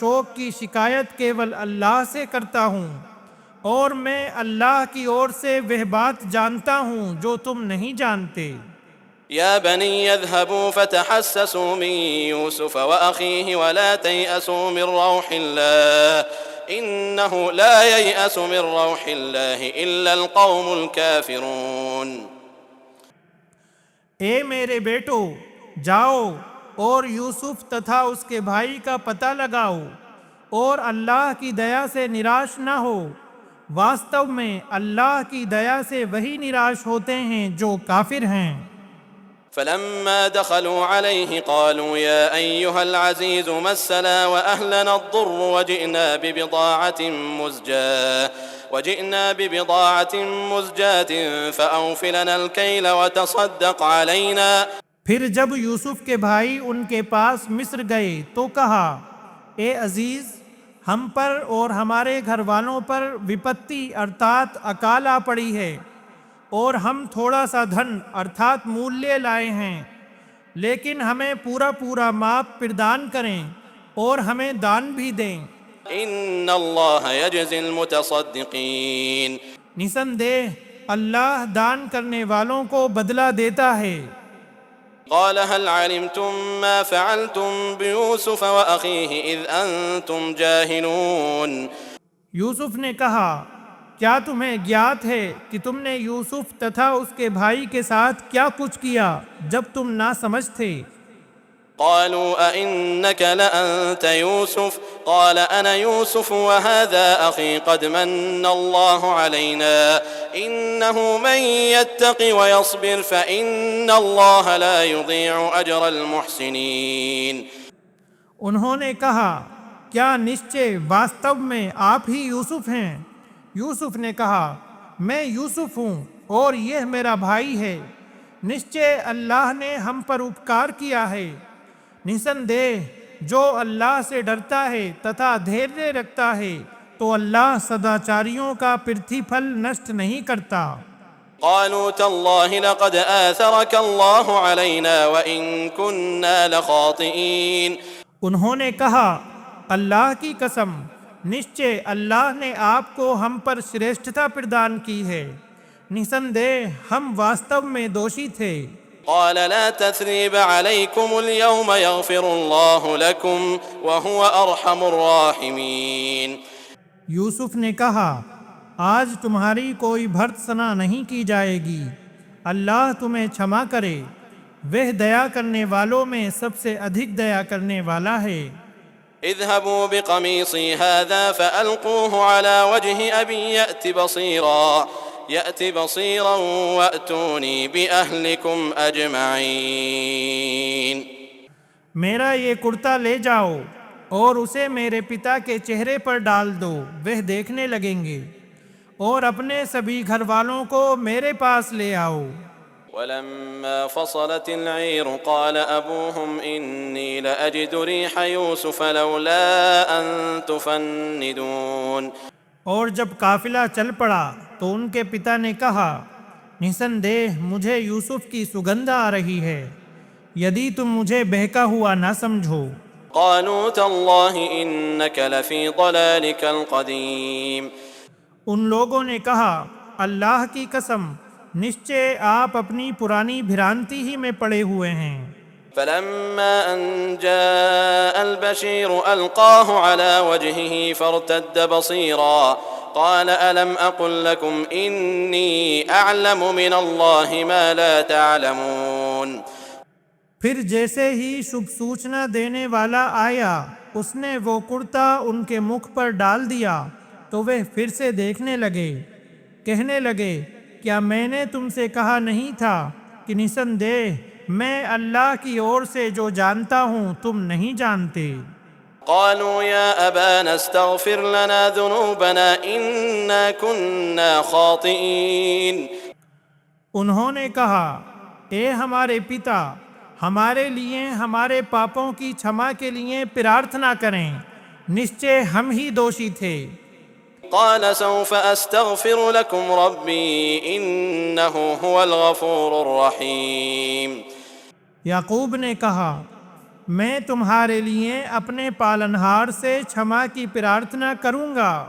شوق کی شکایت کیول اللہ سے کرتا ہوں، اور میں اللہ کی اور سے وہ بات جانتا ہوں جو تم نہیں جانتے۔ يا بني اذهبوا فتحسسوا من يوسف وأخيه ولا تيأسوا من روح الله إنه لا ييأس من روح الله إلا القوم الكافرون۔ اے میرے بیٹو جاؤ اور یوسف تتھا اس کے بھائی کا پتہ لگاؤ، اور اللہ کی دیا سے نراش نہ ہو، واستو میں اللہ کی دیا سے وہی نراش ہوتے ہیں جو کافر ہیں۔ فلما دخلوا عليه قالوا يا أيها العزيز مسنا وأهلنا الضر وجئنا ببضاعة مزجاة فأوف لنا الكيل وتصدق علينا۔ پھر جب یوسف کے بھائی ان کے پاس مصر گئے تو کہا اے عزیز ہم پر اور ہمارے گھر والوں پر وپتی ارتات اکال آ پڑی ہے، اور ہم تھوڑا سا دھن ارتھات مولیہ لائے ہیں، لیکن ہمیں پورا پورا ماپ پردان کریں اور ہمیں دان بھی دیں۔ ان اللہ یجزی المتصدقین۔ نسندہ اللہ دان کرنے والوں کو بدلہ دیتا ہے۔ قال هل علمتم ما فعلتم بيوسف وأخيه إذ أنتم جاهلون۔ یوسف نے کہا، کیا تمہیں گیات ہے کہ تم نے یوسف تتھا اس کے بھائی کے ساتھ کیا کچھ کیا جب تم ناسمجھ تھے؟ قالوا أئنك لأنت يوسف قال أنا يوسف وهذا أخي قد من الله علينا إنه من يتق ويصبر فإن الله لا يضيع أجر المحسنين۔ انہوں نے کہا، کیا نشچے واستو میں آپ ہی یوسف ہیں؟ یوسف نے کہا، میں یوسف ہوں اور یہ میرا بھائی ہے، نشچے اللہ نے ہم پر اپکار کیا ہے۔ نسندہ جو اللہ سے ڈرتا ہے تتھا دھیرے رکھتا ہے تو اللہ سداچاریوں کا پرتھی پھل نشٹ نہیں کرتا۔ قالوا تالله لقد آثرك الله علينا وإن كنا لخاطئين۔ انہوں نے کہا، اللہ کی قسم، نشچے اللہ نے آپ کو ہم پر شریشٹھتا پردان کی ہے، نسندہ ہم واستو میں دوشی تھے۔ قال لا تثريب عليكم اليوم يغفر الله لكم وهو أرحم الراحمين۔ یوسف نے کہا، آج تمہاری کوئی بھرت ثنا نہیں کی جائے گی، اللہ تمہیں چھما کرے، وہ دیا کرنے والوں میں سب سے ادھک دیا کرنے والا ہے۔ اذهبوا بقميصي هذا فألقوه على وجه أبي يأت بصيرا وأتوني بأهلكم أجمعين۔ میرا یہ کرتا لے جاؤ اور اسے میرے پتا کے چہرے پر ڈال دو، وہ دیکھنے لگیں گے، اور اپنے سبھی گھر والوں کو میرے پاس لے آؤ۔ ولما فصلت العير قال أبوهم إني لأجد ريح يوسف لولا أن تفندون۔ اور جب قافلہ چل پڑا تو ان کے پتا نے کہا، نسندہ مجھے یوسف کی سگندھ آ رہی ہے، یدی تم مجھے بہکا ہوا نہ سمجھو۔ قالوا تالله إنك لفي ضلالك القديم۔ ان لوگوں نے کہا، اللہ کی قسم، نشچے آپ اپنی پرانی بھرانتی ہی میں پڑے ہوئے ہیں۔ فلما أن جاء البشير ألقاه على وجهه فارتد بصيرا قال ألم أقل لكم إني أعلم من الله ما لا تعلمون۔ پھر جیسے ہی شبھ سوچنا دینے والا آیا، اس نے وہ کرتا ان کے مکھ پر ڈال دیا تو وہ پھر سے دیکھنے لگے، کہنے لگے، کیا میں نے تم سے کہا نہیں تھا کہ نسندہ میں اللہ کی اور سے جو جانتا ہوں تم نہیں جانتے؟ قالوا يا أبانا استغفر لنا ذنوبنا إنا كنا خاطئين۔ انہوں نے کہا، اے ہمارے پتا، ہمارے لیے ہمارے پاپوں کی چھما کے لیے پرارتھنا کریں، نشچے ہم ہی دوشی تھے۔ قال سوف أستغفر لكم ربي إنه هو الغفور الرحيم۔ یعقوب نے کہا، میں تمہارے لیے اپنے پالنہار سے چھما کی پرارتھنا کروں گا،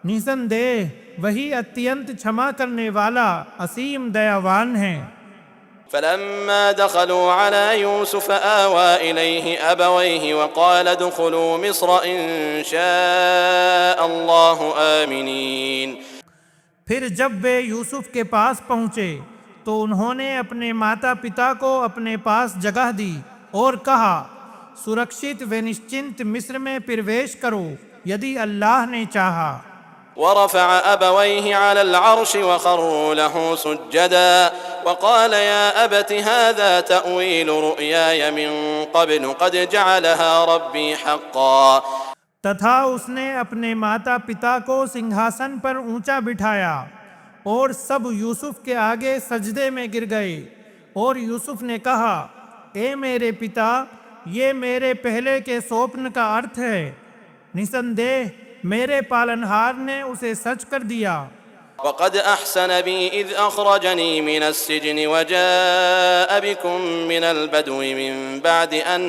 نسندہ وہی اتینت چھما کرنے والا اسیم دیاوان ہے۔ فلما دخلوا على يوسف آوى إليه أبويه وقال ادخلوا مصر إن شاء الله آمنين۔ پھر جب وہ یوسف کے پاس پہنچے تو انہوں نے اپنے ماتا پتا کو اپنے پاس جگہ دی اور کہا، سرکشت و نشچنت مصر میں پرویش کرو یدی اللہ نے چاہا۔ ورفع أبويه على العرش وخروا له سجدا وقال يا أبت هذا تأويل رؤياي من قبل قد جعلها ربي حقا۔ تتھا اس نے اپنے ماتا پتا کو سنگھاسن پر اونچا بٹھایا اور سب یوسف کے آگے سجدے میں گر گئے، اور یوسف نے کہا، اے میرے پتا، یہ میرے پہلے کے سوپن کا ارتھ ہے، نسندہ میرے پالنہار نے اسے سچ کر دیا۔ وقد أحسن بي إذ أخرجني من السجن وجاء بكم من البدو من بعد أن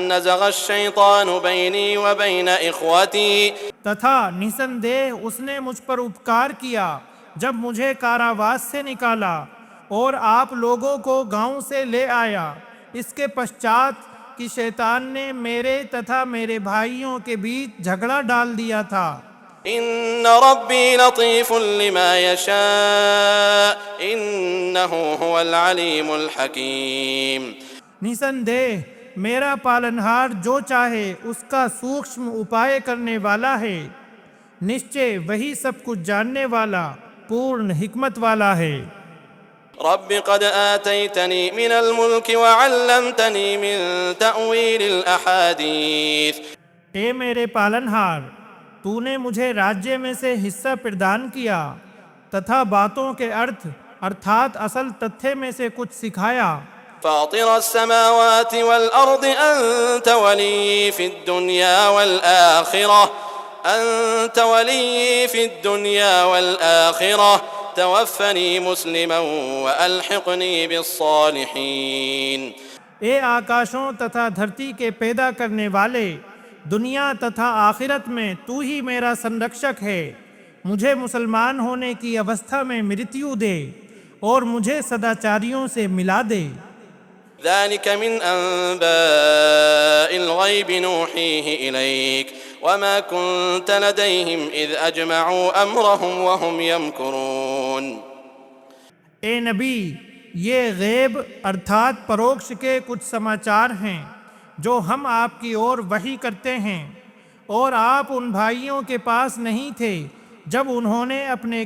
نزغ الشيطان بيني وبين إخوتي تتھا نسندہ اس نے مجھ پر اپکار کیا جب مجھے کاراواس سے نکالا اور آپ لوگوں کو گاؤں سے لے آیا، اس کے پشچات کہ شیطان نے میرے تتھا میرے بھائیوں کے بیچ جھگڑا ڈال دیا تھا۔ إن ربي لطيف لما يشاء إنه هو العليم الحكيم۔ نسندہ میرا پالنہار جو چاہے اس کا سوکشم اپائے کرنے والا ہے، نشچے وہی سب کچھ جاننے والا پورن حکمت والا ہے۔ رب قد آتيتني من الملك وعلمتني من تأويل الأحاديث۔ اے میرے پالنہار، تو نے مجھے راجیہ میں سے حصہ پردان کیا تتھا باتوں کے ارتھات اصل تتھے میں سے کچھ سکھایا۔ فاطر السماوات والأرض أنت ولي في الدنيا والآخرة توفني مسلما وألحقني بالصالحين۔ اے آکاشوں تتھا دھرتی کے پیدا کرنے والے، دنیا تتھا آخرت میں تو ہی میرا سنرکشک ہے، مجھے مسلمان ہونے کی اوستھا میں مرتیو دے اور مجھے سداچاریوں سے ملا دے۔ ذلك من أنباء الغيب نوحيه إليك وما كنت لديهم إذ أجمعوا أمرهم وهم يمكرون۔ اے نبی، یہ غیب ارتھات پروکش کے کچھ سماچار ہیں جو ہم آپ کی اور وحی کرتے ہیں، اور آپ ان بھائیوں کے پاس نہیں تھے جب انہوں نے اپنے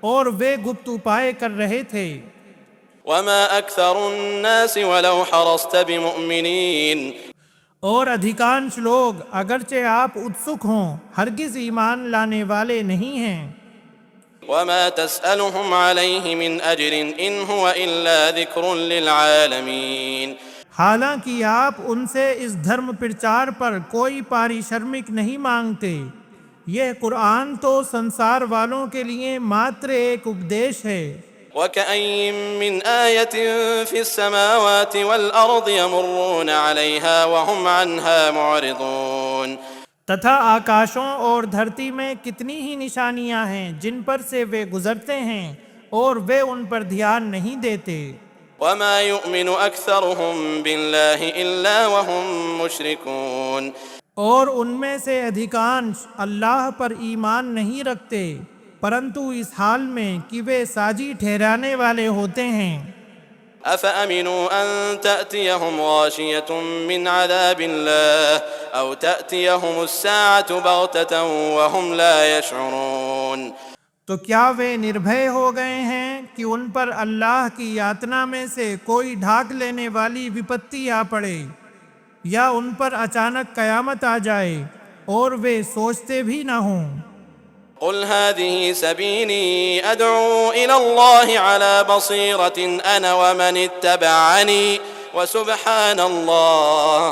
اور وہ گپت اپائے کر رہے تھے۔ وما أكثر الناس ولو حرصت بمؤمنين۔ اور ادھیکانش لوگ اگرچہ آپ اتسک ہوں ہرگز ایمان لانے والے نہیں ہیں۔ وما تسألهم عليه من أجر إن هو إلا ذكر للعالمين۔ حالانکہ آپ ان سے اس دھرم پرچار پر کوئی پاری شرمک نہیں مانگتے، یہ قرآن تو سنسار والوں کے لیے ماتر ایک اپدیش ہے۔ وكأين من آية في السماوات والأرض يمرون عليها وهم عنها معرضون۔ تتھا آکاشوں اور دھرتی میں کتنی ہی نشانیاں ہیں جن پر سے وہ گزرتے ہیں اور وہ ان پر دھیان نہیں دیتے۔ وما يؤمن أكثرهم بالله إلا وهم مشركون۔ اور ان میں سے ادھیکانش اللہ پر ایمان نہیں رکھتے پرنتو اس حال میں کہ وہ ساجی ٹھہرانے والے ہوتے ہیں۔ أفأمنوا أن تأتيهم غاشية من عذاب الله أو تأتيهم الساعة بغتة وهم لا يشعرون۔ تو کیا وہ نربھے ہو گئے ہیں کہ ان پر اللہ کی یاتنا میں سے کوئی ڈھاک لینے والی وپتی آ پڑے، یا ان پر اچانک قیامت آ جائے اور وہ سوچتے بھی نہ ہوں۔ قل هذه سبيلي أدعو إلى الله على بصيرة أنا ومن اتبعني وسبحان الله۔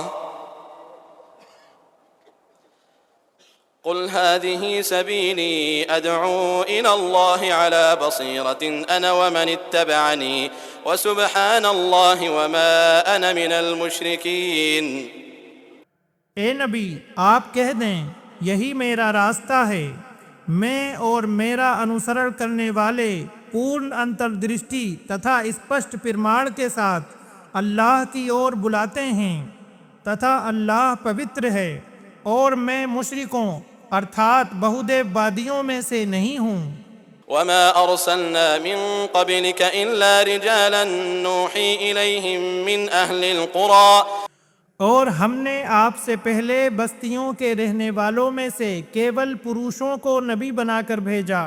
قل هذه سبيلي أدعو إلى الله على بصيرة أنا ومن اتبعني وسبحان الله وما أنا من المشركين۔ اے نبی، آپ کہہ دیں یہی میرا راستہ ہے، میں اور میرا انوسرن کرنے والے پورن انتردرشٹی تتھا اسپشٹ پرماڑ کے ساتھ اللہ کی اور بلاتے ہیں، تتھا اللہ پوتر ہے اور میں مشرکوں ارتھات بہودیو وادیوں میں سے نہیں ہوں۔ وما أرسلنا من قبلك إلا رجالا نوحي إليهم من أهل القرى۔ اور ہم نے آپ سے پہلے بستیوں کے رہنے والوں میں سے کیول پروشوں کو نبی بنا کر بھیجا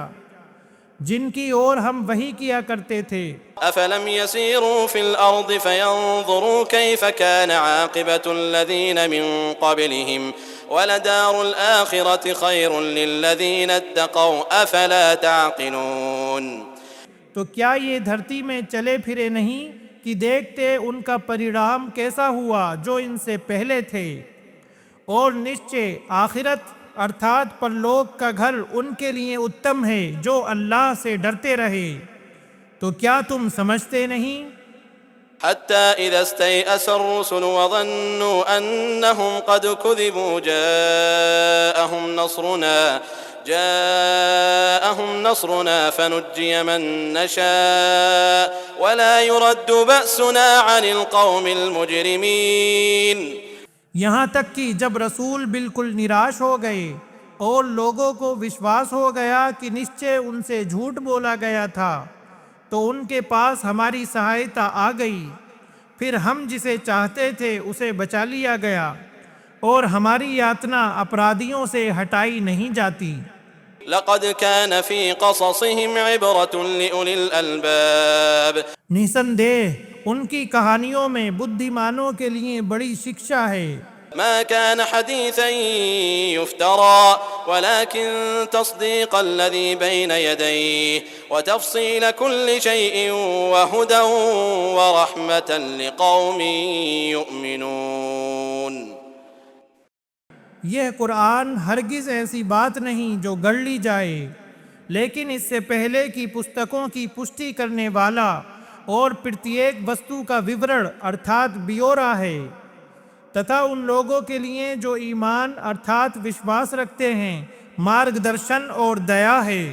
جن کی اور ہم وحی کیا کرتے تھے۔ أفلم يسيروا في الأرض فينظروا كيف كان عاقبة الذين من قبلهم ولدار الآخرة خير للذين اتقوا أفلا تعقلون۔ تو کیا یہ دھرتی میں چلے پھرے نہیں کہ دیکھتے ان کا پریڑام کیسا ہوا جو ان سے پہلے تھے، اور نشچے آخرت ارتھات پرلوک کا گھر ان کے لیے اتم ہے جو اللہ سے ڈرتے رہے، تو کیا تم سمجھتے نہیں؟ حتى إذا استيأس الرسل وظنوا أنهم قد كذبوا جاءهم نصرنا فنجي من نشاء ولا يرد بأسنا عن القوم المجرمين. یہاں تک کہ جب رسول بالکل نراش ہو گئے اور لوگوں کو وشواس ہو گیا کہ نشچے ان سے جھوٹ بولا گیا تھا، تو ان کے پاس ہماری سہایتا آ گئی، پھر ہم جسے چاہتے تھے اسے بچا لیا گیا، اور ہماری یاتنا اپرادھیوں سے ہٹائی نہیں جاتی۔ لقد كان في قصصهم عبرة لأولي الألباب. نسندہ ان کی کہانیوں میں بدھمانوں کے لیے بڑی شکشا ہے۔ ما كان حديثا يفترى ولكن تصديق الذي بين يديه وتفصيل كل شيء وهدى ورحمة لقوم يؤمنون. یہ قرآن ہرگز ایسی بات نہیں جو گڑھ لی جائے، لیکن اس سے پہلے کی پستکوں کی پشٹی کرنے والا اور پرتیک وستو کا وورن ارتھات بیورا ہے، تتھا ان لوگوں کے لیے جو ایمان ارتھات وشواس رکھتے ہیں مارگ درشن اور دیا ہے۔